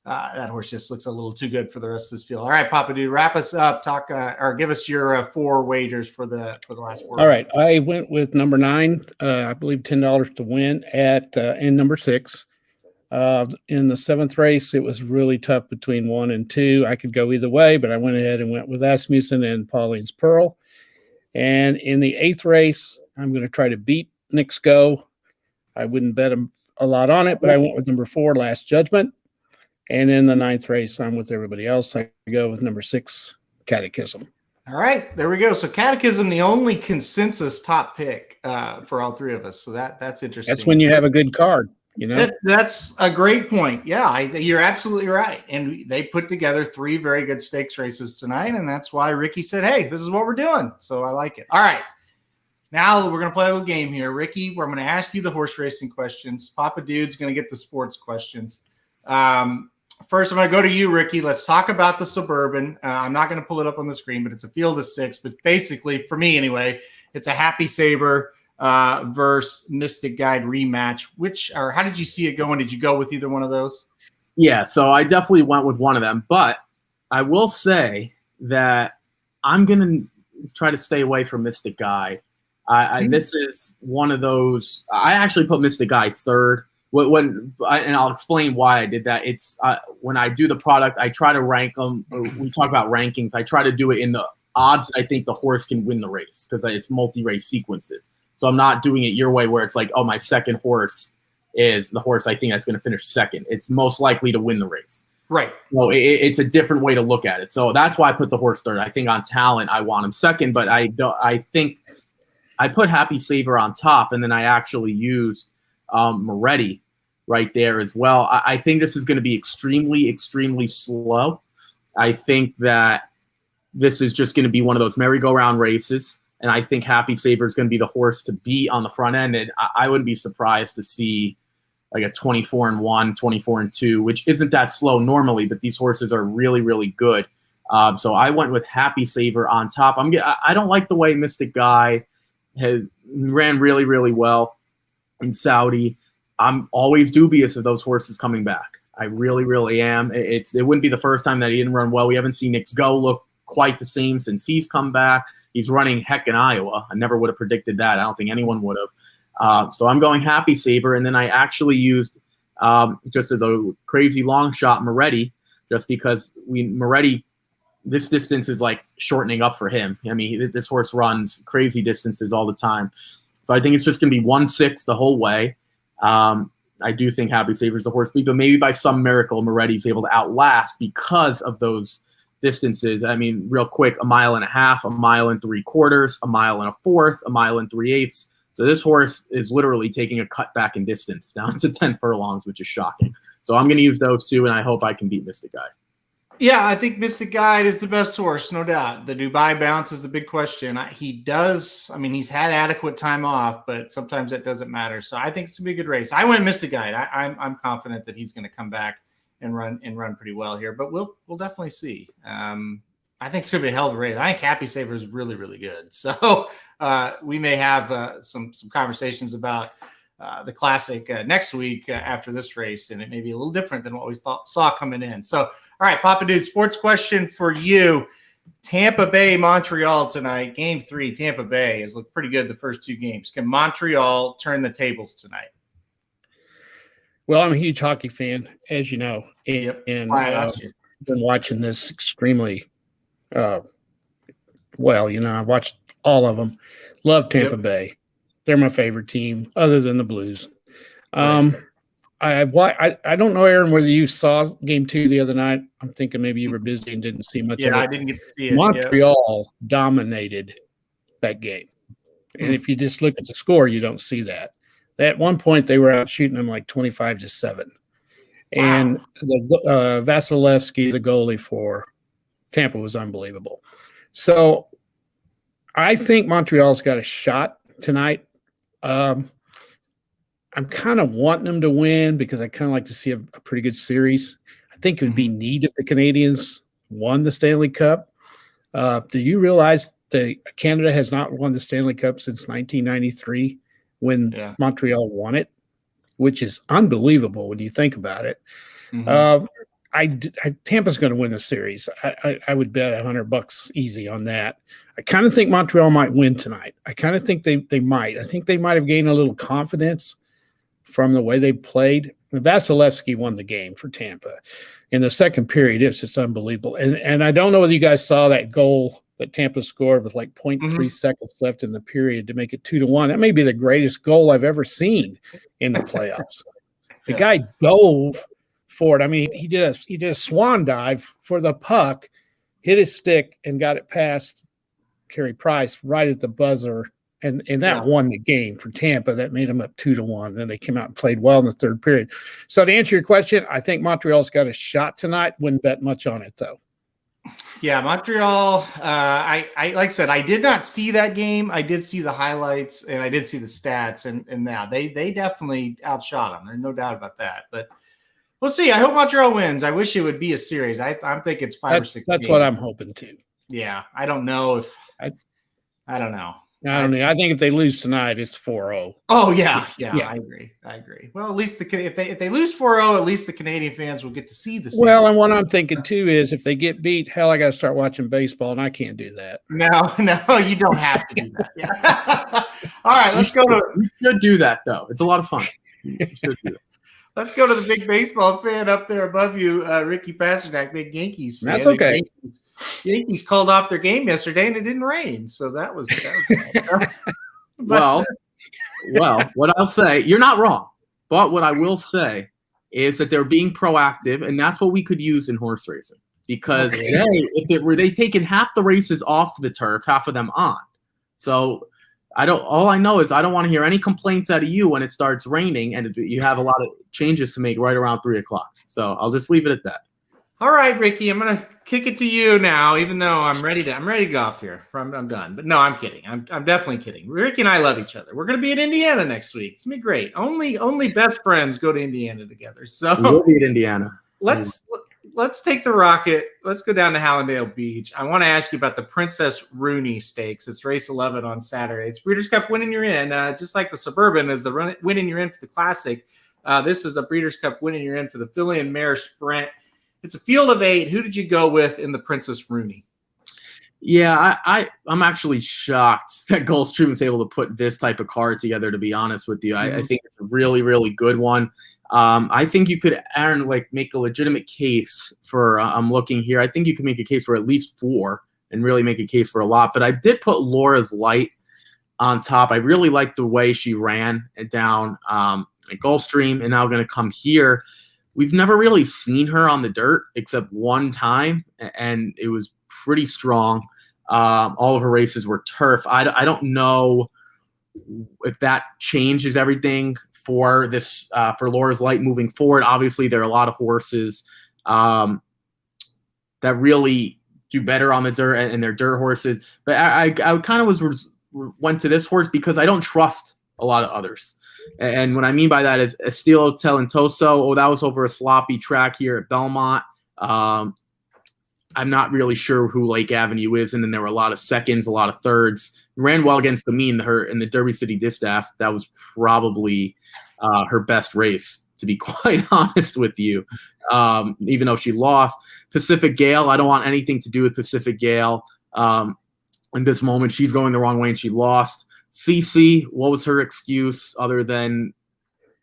that horse just looks a little too good for the rest of this field. All right, Papa Dude, wrap us up. Or give us your 4 wagers for the last 4. All right, I went with number 9. I believe $10 to win at in number 6. In the 7th race, it was really tough between 1 and 2. I could go either way, but I went ahead and went with Asmussen and Pauline's Pearl. And in the 8th race, I'm going to try to beat Knicks Go. I wouldn't bet a lot on it, but I went with number 4, Last Judgment. And in the 9th race, I'm with everybody else. I go with number 6, Catechism. All right, there we go. So Catechism, the only consensus top pick for all 3 of us. So that's interesting. That's when you have a good card. You know, that's a great point. Yeah, you're absolutely right. And they put together 3 very good stakes races tonight, and that's why Ricky said, "Hey, this is what we're doing." So I like it. All right, now we're going to play a little game here, Ricky. Where I'm going to ask you the horse racing questions. Papa Dude's going to get the sports questions. First, I'm going to go to you, Ricky. Let's talk about the Suburban. I'm not going to pull it up on the screen, but it's a field of 6. But basically, for me anyway, it's a Happy Saver versus Mystic Guide rematch. How did you see it going? Did you go with either one of those? Yeah, so I definitely went with one of them, but I will say that I'm going to try to stay away from Mystic Guide. This is one of those. I actually put Mystic Guide 3rd. And I'll explain why I did that. It's when I do the product, I try to rank them. We talk about rankings. I try to do it in the odds I think the horse can win the race because it's multi-race sequences. So I'm not doing it your way where it's like, oh, my second horse is the horse I think that's going to finish second. It's most likely to win the race. Right. So it's a different way to look at it. So that's why I put the horse 3rd. I think on talent, I want him 2nd, but I think I put Happy Saver on top, and then I actually used Moretti right there as well. I think this is going to be extremely, extremely slow. I think that this is just going to be one of those merry-go-round races. And I think Happy Saver is going to be the horse to beat on the front end. And I wouldn't be surprised to see like a 24-1, 24-2, which isn't that slow normally, but these horses are really, really good. So I went with Happy Saver on top. I don't like the way Mystic Guy has ran really, really well in Saudi. I'm always dubious of those horses coming back. I really, really am. It wouldn't be the first time that he didn't run well. We haven't seen Knicks Go look quite the same since he's come back. He's running heck in Iowa. I never would have predicted that. I don't think anyone would have. So I'm going Happy Saver. And then I actually used, just as a crazy long shot, Moretti, just because Moretti, this distance is like shortening up for him. I mean, this horse runs crazy distances all the time. So I think it's just going to be 1-6 the whole way. I do think Happy Saver is the horse beat, but maybe by some miracle, Moretti's able to outlast because of those distances. I mean, real quick, 1.5 miles, 1.75 miles, 1.25 miles, 1.4 3/8. So this horse is literally taking a cut back in distance down to 10 furlongs, which is shocking. So I'm going to use those 2, and I hope I can beat Mystic Guide. Yeah, I think Mystic Guide is the best horse, no doubt. The Dubai bounce is the big question. He's had adequate time off, but sometimes that doesn't matter. So I think it's going to be a good race. I went Mystic Guide. I'm confident that he's going to come back and run pretty well here, but we'll definitely see. I think it's going to be a hell of a race. I think Happy Saver is really, really good. So we may have some conversations about the Classic next week after this race, and it may be a little different than what we saw coming in. So, all right, Papa Dude, sports question for you. Tampa Bay, Montreal tonight. Game 3, Tampa Bay has looked pretty good the first 2 games. Can Montreal turn the tables tonight? Well, I'm a huge hockey fan, as you know, and been watching this extremely well. I watched all of them. Love Tampa Bay. They're my favorite team, other than the Blues. I don't know, Aaron, whether you saw Game 2 the other night. I'm thinking maybe you were busy and didn't see much of it. Yeah, I didn't get to see it. Montreal dominated that game. And if you just look at the score, you don't see that. At one point, they were out shooting them like 25-7. Wow. And Vasilevsky, the goalie for Tampa, was unbelievable. So I think Montreal's got a shot tonight. I'm kind of wanting them to win because I kind of like to see a pretty good series. I think it would be neat if the Canadians won the Stanley Cup. Do you realize that Canada has not won the Stanley Cup since 1993 when Montreal won it, which is unbelievable when you think about it. Tampa's going to win the series. I would bet $100 easy on that. I kind of think Montreal might win tonight. I kind of think they might. I think they might have gained a little confidence from the way they played. Vasilevsky won the game for Tampa. In the second period, it was just unbelievable. And I don't know whether you guys saw that goal that Tampa scored with like 0.3 seconds left in the period to make it 2-1. That may be the greatest goal I've ever seen in the playoffs. The guy dove for it. I mean, he did a swan dive for the puck, hit his stick, and got it past Carey Price right at the buzzer. And that won the game for Tampa. That made them up 2-1. Then they came out and played well in the third period. So to answer your question, I think Montreal's got a shot tonight. Wouldn't bet much on it, though. Yeah, Montreal. I like I said, I did not see that game. I did see the highlights and I did see the stats, and now they definitely outshot them. There's no doubt about that. But we'll see. I hope Montreal wins. I wish it would be a series. I'm thinking it's 5 or 6. That's what I'm hoping to. Yeah, I don't know if I don't know. I don't know. I think if they lose tonight, it's 4-0. Oh yeah. I agree. Well, at least if they lose 4-0, at least the Canadian fans will get to see this. Well, and what I'm thinking too is if they get beat, hell, I got to start watching baseball, and I can't do that. No, you don't have to do that. Yeah. All right, let's go to. You should do that though. It's a lot of fun. You should do that. Let's go to the big baseball fan up there above you, Ricky Pasternak, big Yankees fan. That's okay. Yankees called off their game yesterday, and it didn't rain, so that was well, what I'll say, you're not wrong, but what I will say is that they're being proactive, and that's what we could use in horse racing because they taking half the races off the turf, half of them on. So all I know is I don't want to hear any complaints out of you when it starts raining and you have a lot of changes to make right around 3:00. So I'll just leave it at that. All right, Ricky, I'm gonna kick it to you now, even though I'm ready to go off here. I'm done. But no, I'm kidding. I'm definitely kidding. Ricky and I love each other. We're gonna be in Indiana next week. It's gonna be great. Only best friends go to Indiana together. So we'll be at Indiana. Let's take the rocket. Let's go down to Hallandale Beach. I want to ask you about the Princess Rooney Stakes. It's race 11 on Saturday. It's Breeders' Cup winning you're in. Just like the Suburban is the winning you're in for the Classic. This is a Breeders' Cup winning you're in for the filly and mare sprint. It's a field of 8. Who did you go with in the Princess Rooney? Yeah, I'm actually shocked that Gulfstream was able to put this type of card together, to be honest with you. I think it's a really, really good one. I think you could, Aaron, make a legitimate case for, I'm looking here, I think you can make a case for at least 4 and really make a case for a lot. But I did put Laura's Light on top. I really liked the way she ran it down at Gulfstream, and now going to come here. We've never really seen her on the dirt except one time, and it was pretty strong. All of her races were turf. I don't know if that changes everything for this for Laura's Light moving forward. Obviously, there are a lot of horses that really do better on the dirt, and they're dirt horses. But I kind of went to this horse because I don't trust a lot of others. And what I mean by that is Estilo Talentoso. That was over a sloppy track here at Belmont. I'm not really sure who Lake Avenue is, and then there were a lot of seconds, a lot of thirds. Ran well against the mean. In the Derby City Distaff, that was probably her best race to be quite honest with you, even though she lost. Pacific Gale, I don't want anything to do with Pacific Gale. In this moment, she's going the wrong way and she lost. CC, what was her excuse other than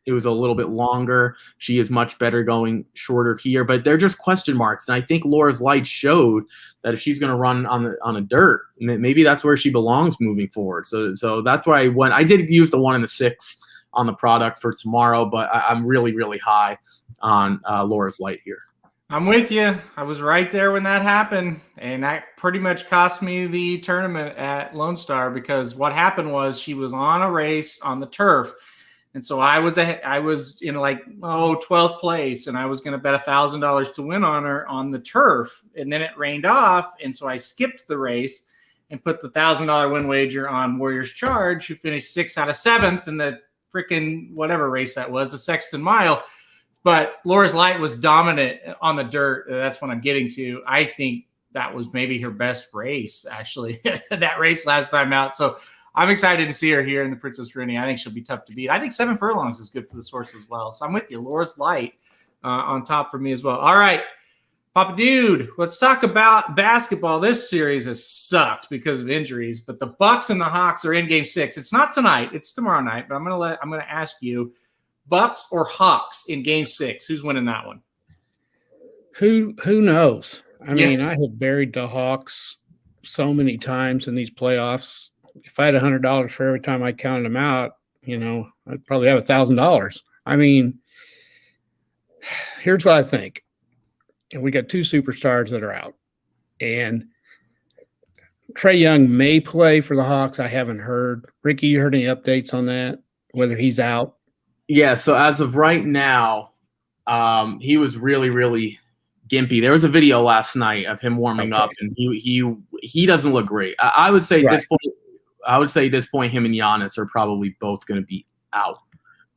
it was a little bit longer? She is much better going shorter here, but they're just question marks. And I think Laura's Light showed that if she's going to run on a dirt, maybe that's where she belongs moving forward. So that's why I did use the 1 and the 6 on the product for tomorrow, but I'm really, really high on Laura's Light here. I'm with you. I was right there when that happened, and that pretty much cost me the tournament at Lone Star, because what happened was she was on a race on the turf, and so I was in 12th place, and I was going to bet $1,000 to win on her on the turf, and then it rained off, and so I skipped the race and put the $1,000 win wager on Warriors Charge, who finished 6th out of 7th in the freaking whatever race that was, the Sexton Mile. But Laura's Light was dominant on the dirt. That's what I'm getting to. I think that was maybe her best race, actually, that race last time out. So I'm excited to see her here in the Princess Rooney. I think she'll be tough to beat. I think 7 furlongs is good for the source as well. So I'm with you. Laura's Light on top for me as well. All right, Papa Dude, let's talk about basketball. This series has sucked because of injuries, but the Bucks and the Hawks are in Game 6. It's not tonight. It's tomorrow night, but I'm going to ask you, Bucks or Hawks in Game 6? Who's winning that one? Who knows? I mean, I have buried the Hawks so many times in these playoffs. If I had $100 for every time I counted them out, I'd probably have $1,000. I mean, here's what I think. We got 2 superstars that are out, and Trae Young may play for the Hawks. I haven't heard. Ricky, you heard any updates on that? Whether he's out? Yeah, so as of right now, he was really, really gimpy. There was a video last night of him warming up, and he doesn't look great. I would say at this point, him and Giannis are probably both going to be out.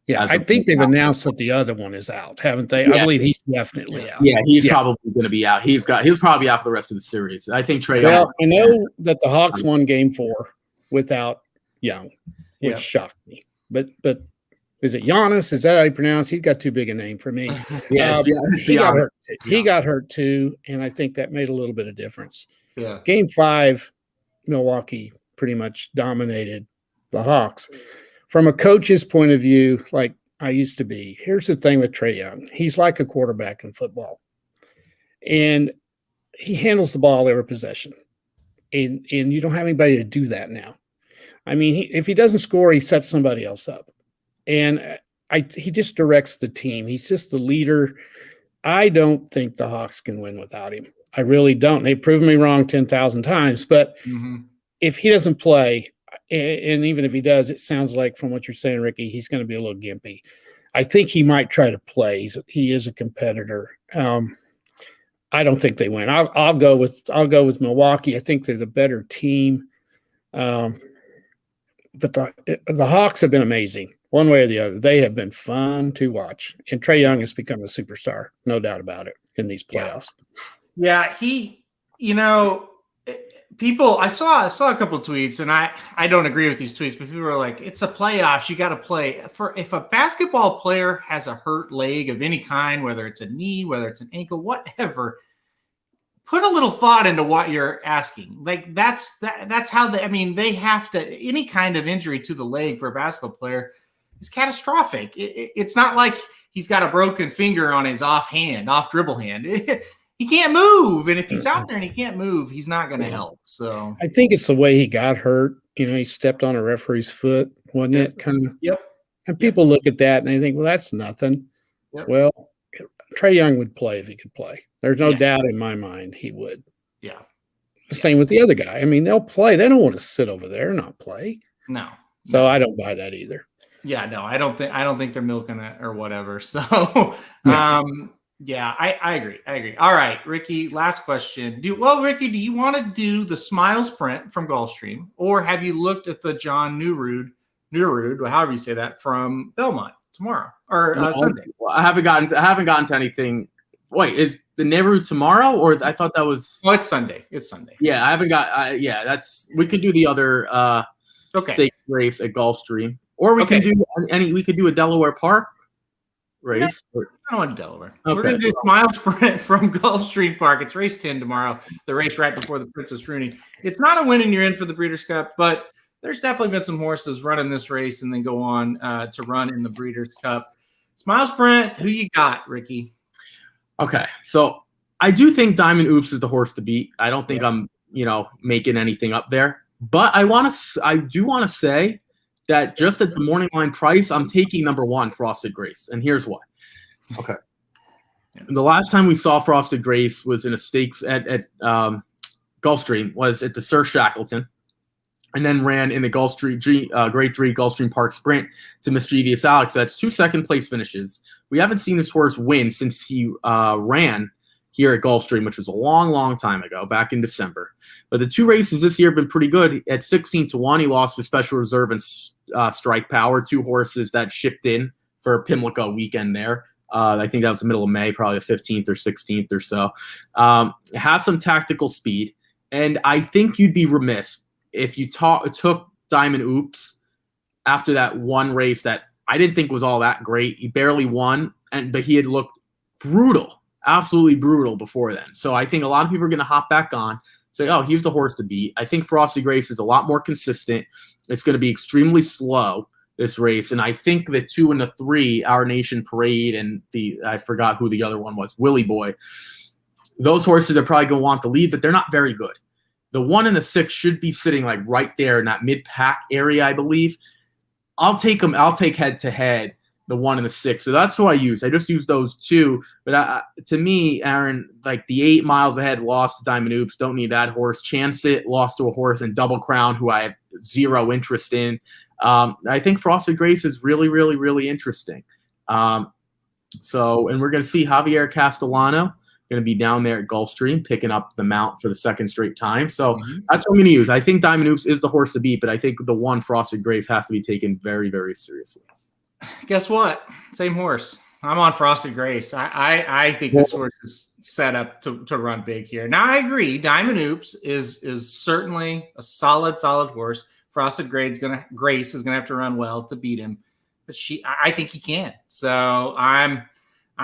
Yeah, I think they've announced that the other one is out, haven't they? Yeah. I believe he's definitely out. Yeah, he's probably going to be out. He's probably out for the rest of the series. I think Trae. Well, I know that the Hawks won Game 4 without Young, which shocked me. But is it Giannis? Is that how you pronounce? He's got too big a name for me. He got hurt too, and I think that made a little bit of difference. Yeah. Game 5, Milwaukee pretty much dominated the Hawks. From a coach's point of view, like I used to be, here's the thing with Trae Young. He's like a quarterback in football, and he handles the ball every possession, and you don't have anybody to do that now. I mean, if he doesn't score, he sets somebody else up. And he just directs the team. He's just the leader. I don't think the Hawks can win without him. I really don't. They've proven me wrong 10,000 times. But if he doesn't play, and even if he does, it sounds like from what you're saying, Ricky, he's going to be a little gimpy. I think he might try to play. He is a competitor. I don't think they win. I'll go with Milwaukee. I think they're the better team. But the Hawks have been amazing. One way or the other, they have been fun to watch. And Trae Young has become a superstar, no doubt about it, in these playoffs. Yeah, people, I saw a couple of tweets, and I don't agree with these tweets, but people are like, it's a playoffs, you got to play. If a basketball player has a hurt leg of any kind, whether it's a knee, whether it's an ankle, whatever, put a little thought into what you're asking. Like that's how they have to, any kind of injury to the leg for a basketball player is catastrophic. It's not like he's got a broken finger on his off dribble hand. He can't move. And if he's out there and he can't move, he's not going to help. So I think it's the way he got hurt. He stepped on a referee's foot, wasn't it? Kind of. Yep. And people look at that and they think, well, that's nothing. Yep. Well, Trae Young would play if he could play. There's no doubt in my mind he would. Yeah. Same with the other guy. I mean, they'll play. They don't want to sit over there and not play. No. So I don't buy that either. Yeah, no, I don't think they're milking it or whatever. So, yeah, I agree. All right, Ricky, last question. Ricky, do you want to do the Smiles print from Gulfstream, or have you looked at the John Newrood, or however you say that, from Belmont tomorrow or Sunday? Well, I haven't gotten to anything. Wait, is the Nehru tomorrow, or I thought that was? Oh, it's Sunday. It's Sunday. Yeah, I haven't got. We could do the other state race at Gulfstream. Or we can do we could do a Delaware Park. race? I don't want to Delaware. Okay. We're going to do Smile Sprint from Gulfstream Park. It's race 10 tomorrow, the race right before the Princess Rooney. It's not a win and you're in for the Breeders' Cup, but there's definitely been some horses running this race and then go on to run in the Breeders' Cup. Smile Sprint, who you got, Ricky? Okay, so I do think Diamond Oops is the horse to beat. I don't think I'm, making anything up there. But I do want to say that just at the morning line price, I'm taking number 1, Frosted Grace, and here's why. Okay, the last time we saw Frosted Grace was in a stakes at Gulfstream, was at the Sir Shackleton, and then ran in the Gulfstream Grade 3 Gulfstream Park Sprint to Mischievous Alex. That's 2 second-place finishes. We haven't seen this horse win since he ran here at Gulfstream, which was a long, long time ago, back in December. But the 2 races this year have been pretty good. At 16-1, he lost to Special Reserve and Strike Power, 2 horses that shipped in for Pimlico weekend there. I think that was the middle of May, probably the 15th or 16th or so. It has some tactical speed, and I think you'd be remiss if you took Diamond Oops after that one race that I didn't think was all that great. He barely won, but he had looked brutal. Absolutely brutal before then. So I think a lot of people are going to hop back on, say, oh, he's the horse to beat. I think Frosty Grace is a lot more consistent. It's going to be extremely slow, this race. And I think the 2 and the 3, Our Nation Parade, and I forgot who the other one was, Willie Boy, those horses are probably going to want the lead, but they're not very good. The 1 and the 6 should be sitting like right there in that mid-pack area, I believe. I'll take them. I'll take head-to-head the 1 and the 6. So that's what I use. I just use those 2. But to me, Aaron, like the 8 miles ahead lost to Diamond Oops. Don't need that horse. Chance It lost to a horse in Double Crown who I have zero interest in. I think Frosted Grace is really, really, really interesting. And we're going to see Javier Castellano going to be down there at Gulfstream picking up the mount for the 2nd straight time. So that's what I'm going to use. I think Diamond Oops is the horse to beat, but I think the 1 Frosted Grace has to be taken very, very seriously. Guess what? Same horse. I'm on Frosted Grace. I think this horse is set up to run big here. Now, I agree. Diamond Oops is certainly a solid horse. Frosted Grace is going to have to run well to beat him. But I think he can. So I'm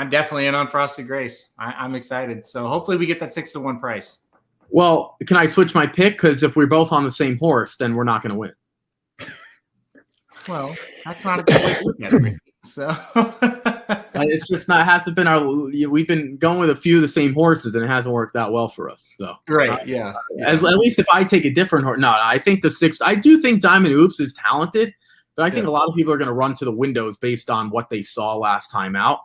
definitely in on Frosted Grace. I'm excited. So hopefully we get that 6-1 price. Well, can I switch my pick? Because if we're both on the same horse, then we're not going to win. Well, that's not a good way to look at it, Ricky. So it's just not hasn't been our. We've been going with a few of the same horses, and it hasn't worked that well for us. So right, yeah. At least if I take a different horse, no, I think the 6. I do think Diamond Oops is talented, but I think a lot of people are going to run to the windows based on what they saw last time out,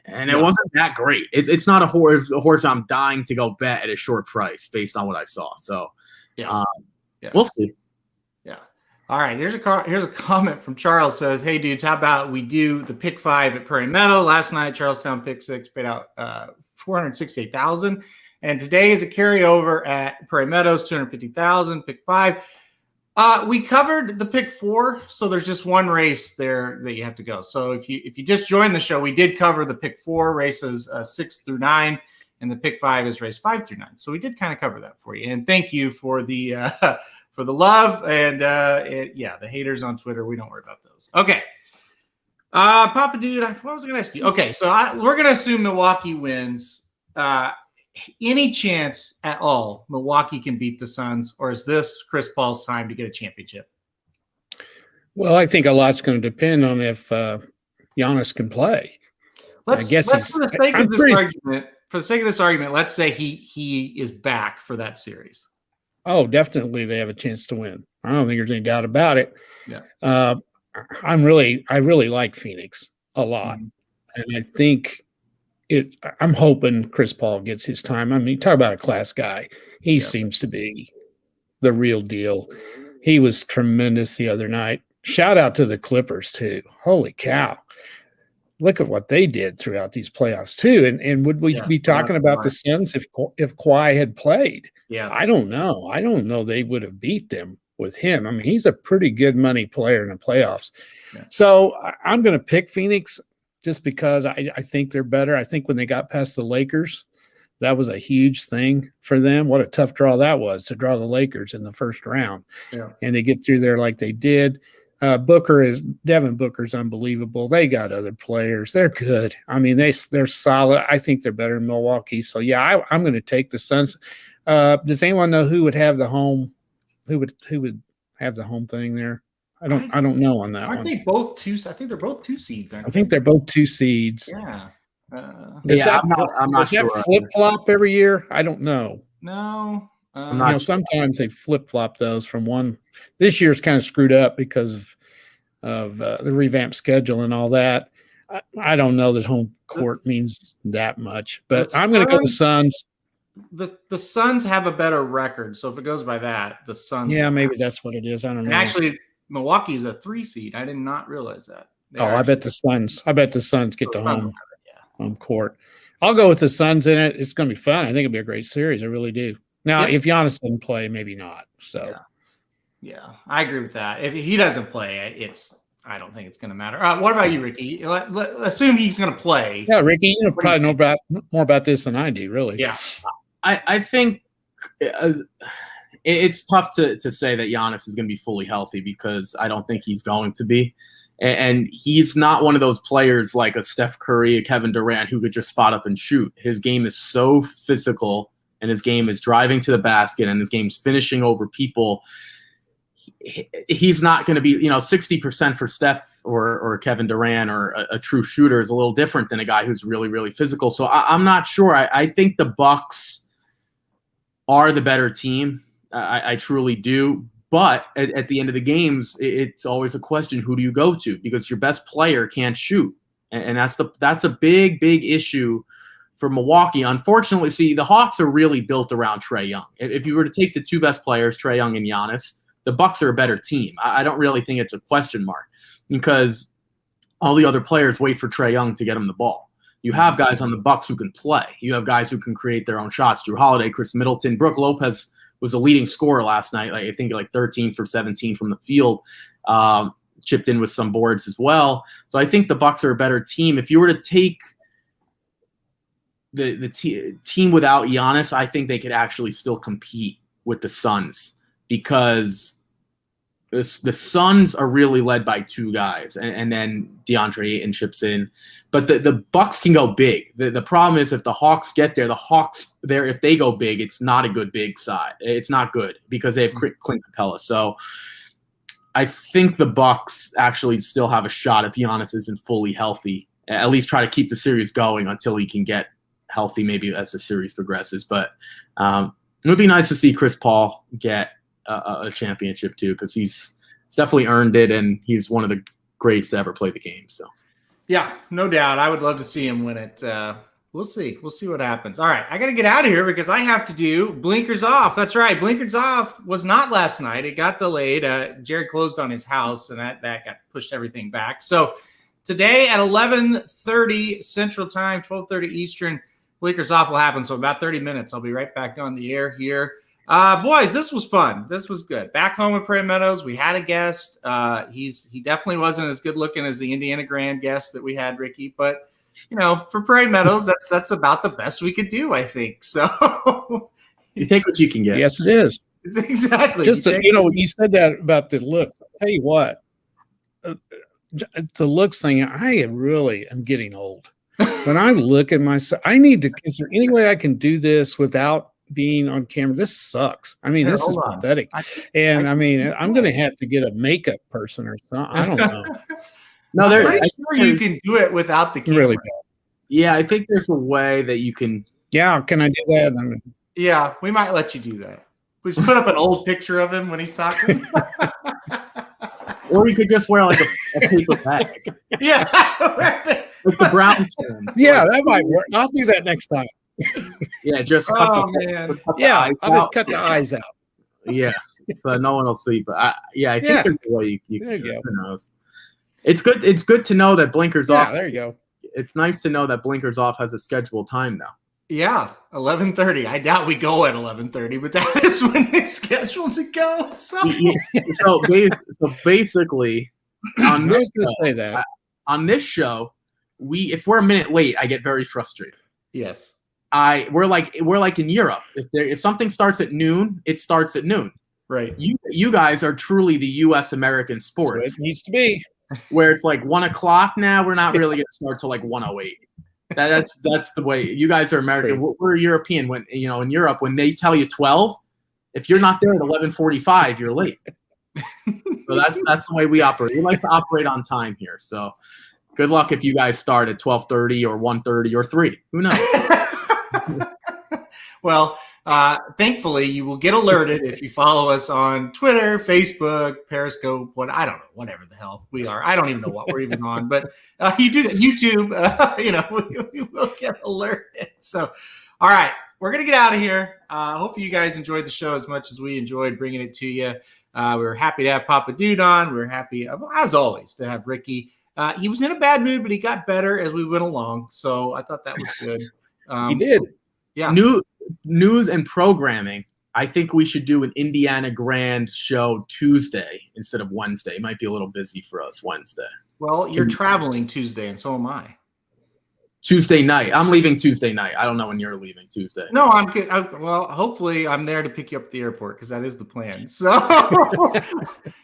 and it wasn't that great. It's not a horse I'm dying to go bet at a short price based on what I saw. So we'll see. All right, here's a comment from Charles. Says, hey, dudes, how about we do the pick 5 at Prairie Meadows? Last night, Charlestown pick 6 paid out $468,000. And today is a carryover at Prairie Meadows, $250,000, pick 5. We covered the pick 4, so there's just one race there that you have to go. So if you just joined the show, we did cover the pick 4 races 6 through 9, and the pick 5 is race 5 through 9. So we did kind of cover that for you. And thank you for the for the love and the haters on Twitter. We don't worry about those. Okay. Papa Dude, what was I going to ask you? Okay, so we're going to assume Milwaukee wins. Any chance at all Milwaukee can beat the Suns, or is this Chris Paul's time to get a championship? Well, I think a lot's going to depend on if Giannis can play. For the sake of this argument, let's say he is back for that series. Oh, definitely they have a chance to win. I don't think there's any doubt about it. Yeah. I really like Phoenix a lot. And I think I'm hoping Chris Paul gets his time. I mean, talk about a class guy. He seems to be the real deal. He was tremendous the other night. Shout out to the Clippers too. Holy cow. Look at what they did throughout these playoffs too. And would we be talking about the Suns if Kawhi had played? Yeah. I don't know. I don't know they would have beat them with him. I mean, he's a pretty good money player in the playoffs. Yeah. So I'm going to pick Phoenix just because I think they're better. I think when they got past the Lakers, that was a huge thing for them. What a tough draw that was to draw the Lakers in the first round. Yeah. And they get through there like they did. Devin Booker's unbelievable. They got other players. They're good. I mean, they're solid. I think they're better than Milwaukee. So yeah, I'm going to take the Suns. Does anyone know who would have the home? Who would have the home thing there? I don't know on that one. Aren't they both two? I think they're both 2 seeds. I think they're both 2 seeds. Yeah. I'm not sure. Flip flop every year? I don't know. No. Sometimes they flip flop those from one. This year's kind of screwed up because of the revamped schedule and all that. I don't know that home court means that much, but I'm going to go the Suns. The Suns have a better record, so if it goes by that, the Suns. Yeah, maybe that's what it is. I don't know. And actually, Milwaukee is a 3 seed. I did not realize that. I bet the Suns. I bet the Suns get the home court. I'll go with the Suns in it. It's going to be fun. I think it'll be a great series. I really do. Now, if Giannis doesn't play, maybe not. So, yeah, I agree with that. If he doesn't play, I don't think it's going to matter. What about you, Ricky? Assume he's going to play. Yeah, Ricky, you probably know more about this than I do, really. Yeah, I think it's tough to say that Giannis is going to be fully healthy because I don't think he's going to be. And he's not one of those players like a Steph Curry, a Kevin Durant who could just spot up and shoot. His game is so physical, and his game is driving to the basket, and his game's finishing over people. He's not going to be, 60% for Steph or Kevin Durant or a true shooter is a little different than a guy who's really, really physical. So I'm not sure. I think the Bucks are the better team. I truly do. But at the end of the games, it's always a question, who do you go to? Because your best player can't shoot. And that's a big, big issue for Milwaukee. Unfortunately, see, the Hawks are really built around Trae Young. If you were to take the 2 best players, Trae Young and Giannis, the Bucks are a better team. I don't really think it's a question mark because all the other players wait for Trae Young to get him the ball. You have guys on the Bucks who can play. You have guys who can create their own shots. Drew Holiday, Chris Middleton, Brook Lopez was a leading scorer last night. I think 13 for 17 from the field, chipped in with some boards as well. So I think the Bucks are a better team. If you were to take the team without Giannis, I think they could actually still compete with the Suns because the Suns are really led by 2 guys, and then DeAndre Ayton chips in. But the Bucks can go big. The problem is if the Hawks get there, if they go big, it's not a good big side. It's not good because they have Clint Capella. So I think the Bucks actually still have a shot if Giannis isn't fully healthy. At least try to keep the series going until he can get healthy, maybe as the series progresses. But it would be nice to see Chris Paul get a championship too, because he's definitely earned it, and he's one of the greats to ever play the game. So, yeah, no doubt. I would love to see him win it. We'll see. We'll see what happens. All right, I got to get out of here because I have to do Blinkers Off. That's right. Blinkers Off was not last night. It got delayed. Jared closed on his house, and that got pushed everything back. So today at 11:30 Central Time, 12:30 Eastern, Blinkers Off will happen. So about 30 minutes. I'll be right back on the air here. Boys, this was fun. This was good. Back home in Prairie Meadows, we had a guest. He definitely wasn't as good looking as the Indiana Grand guest that we had, Ricky. But for Prairie Meadows, that's about the best we could do, I think. So you take what you can get. Yes, it is. It's exactly. Just you said that about the look. I'll tell you what, the looks thing. I really am getting old. When I look at myself, I need to. Is there any way I can do this without being on camera? This sucks. I mean, this is pathetic. I'm going to have to get a makeup person or something. I don't know. No, I'm pretty sure you can do it without the camera. Really? Yeah, I think there's a way that you can. Yeah, can I do that? Yeah, we might let you do that. We just put up an old picture of him when he's talking. Or you could just wear like a paper bag. Yeah. Like the Browns film. Yeah, that might work. I'll do that next time. Yeah, just cut I'll just cut the eyes out. Yeah, so no one will see. But I think there's a way you there you go. Who knows? It's good. It's good to know that Blinkers Off. There you go. It's nice to know that Blinkers Off has a scheduled time now. Yeah, 11:30. I doubt we go at 11:30, but that is when it's scheduled to go. So basically, on this show, say that. On this show, if we're a minute late, I get very frustrated. Yes. We're like in Europe. If something starts at noon, it starts at noon. Right. You guys are truly the U.S. American That's what sports, it needs to be. where it's like 1 o'clock now. We're not really going to start till like 1:08. That's the way you guys are American. True. We're European. When in Europe, when they tell you 12, if you're not there at 11:45, you're late. So that's the way we operate. We like to operate on time here. So good luck if you guys start at 12:30 or 1:30 or 3. Who knows? Well, thankfully, you will get alerted if you follow us on Twitter, Facebook, Periscope, I don't know, whatever the hell we are. I don't even know what we're even on, but you do YouTube, we will get alerted. So, all right, we're going to get out of here. Hopefully you guys enjoyed the show as much as we enjoyed bringing it to you. We were happy to have Papa Dude on. We were happy, as always, to have Ricky. He was in a bad mood, but he got better as we went along. So I thought that was good. He did. Yeah. News and programming. I think we should do an Indiana Grand show Tuesday instead of Wednesday. It might be a little busy for us Wednesday. Well, you're traveling Tuesday, and so am I. Tuesday night. I'm leaving Tuesday night. I don't know when you're leaving Tuesday. No, I'm good. Well, hopefully I'm there to pick you up at the airport because that is the plan. So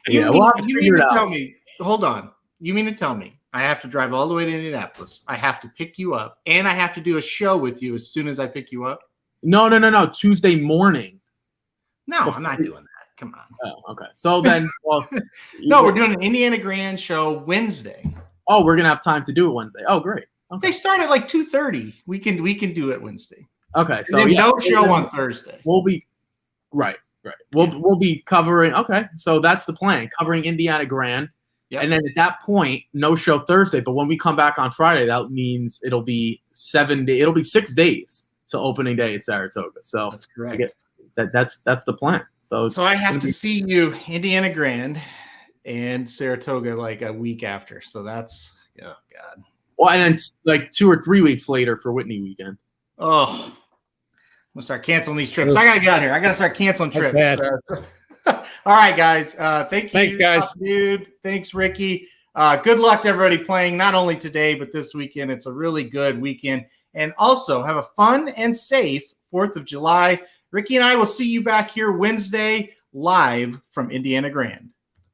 you mean to tell me, hold on. You mean to tell me I have to drive all the way to Indianapolis. I have to pick you up, and I have to do a show with you as soon as I pick you up? No. Tuesday morning. No, I'm not doing that. Come on. Oh, okay. So then, no, we're doing an Indiana Grand show Wednesday. Oh, we're gonna have time to do it Wednesday. Oh, great. Okay. They start at like 2:30. We can do it Wednesday. Okay, so no show on Thursday. We'll be right. We'll be covering. Okay, so that's the plan. Covering Indiana Grand. Yep. And then at that point, no show Thursday. But when we come back on Friday, that means it'll be 7 days. It'll be 6 days to opening day at Saratoga. So that's correct. That's the plan. So I have to see you Indiana Grand and Saratoga like a week after. So that's oh god. Well, and then like 2 or 3 weeks later for Whitney weekend. Oh, I'm gonna start canceling these trips. I gotta get out of here. I gotta start canceling trips. All right, guys. Thank you. Thanks, guys. Dude. Thanks, Ricky. Good luck to everybody playing, not only today, but this weekend. It's a really good weekend. And also have a fun and safe 4th of July. Ricky and I will see you back here Wednesday live from Indiana Grand.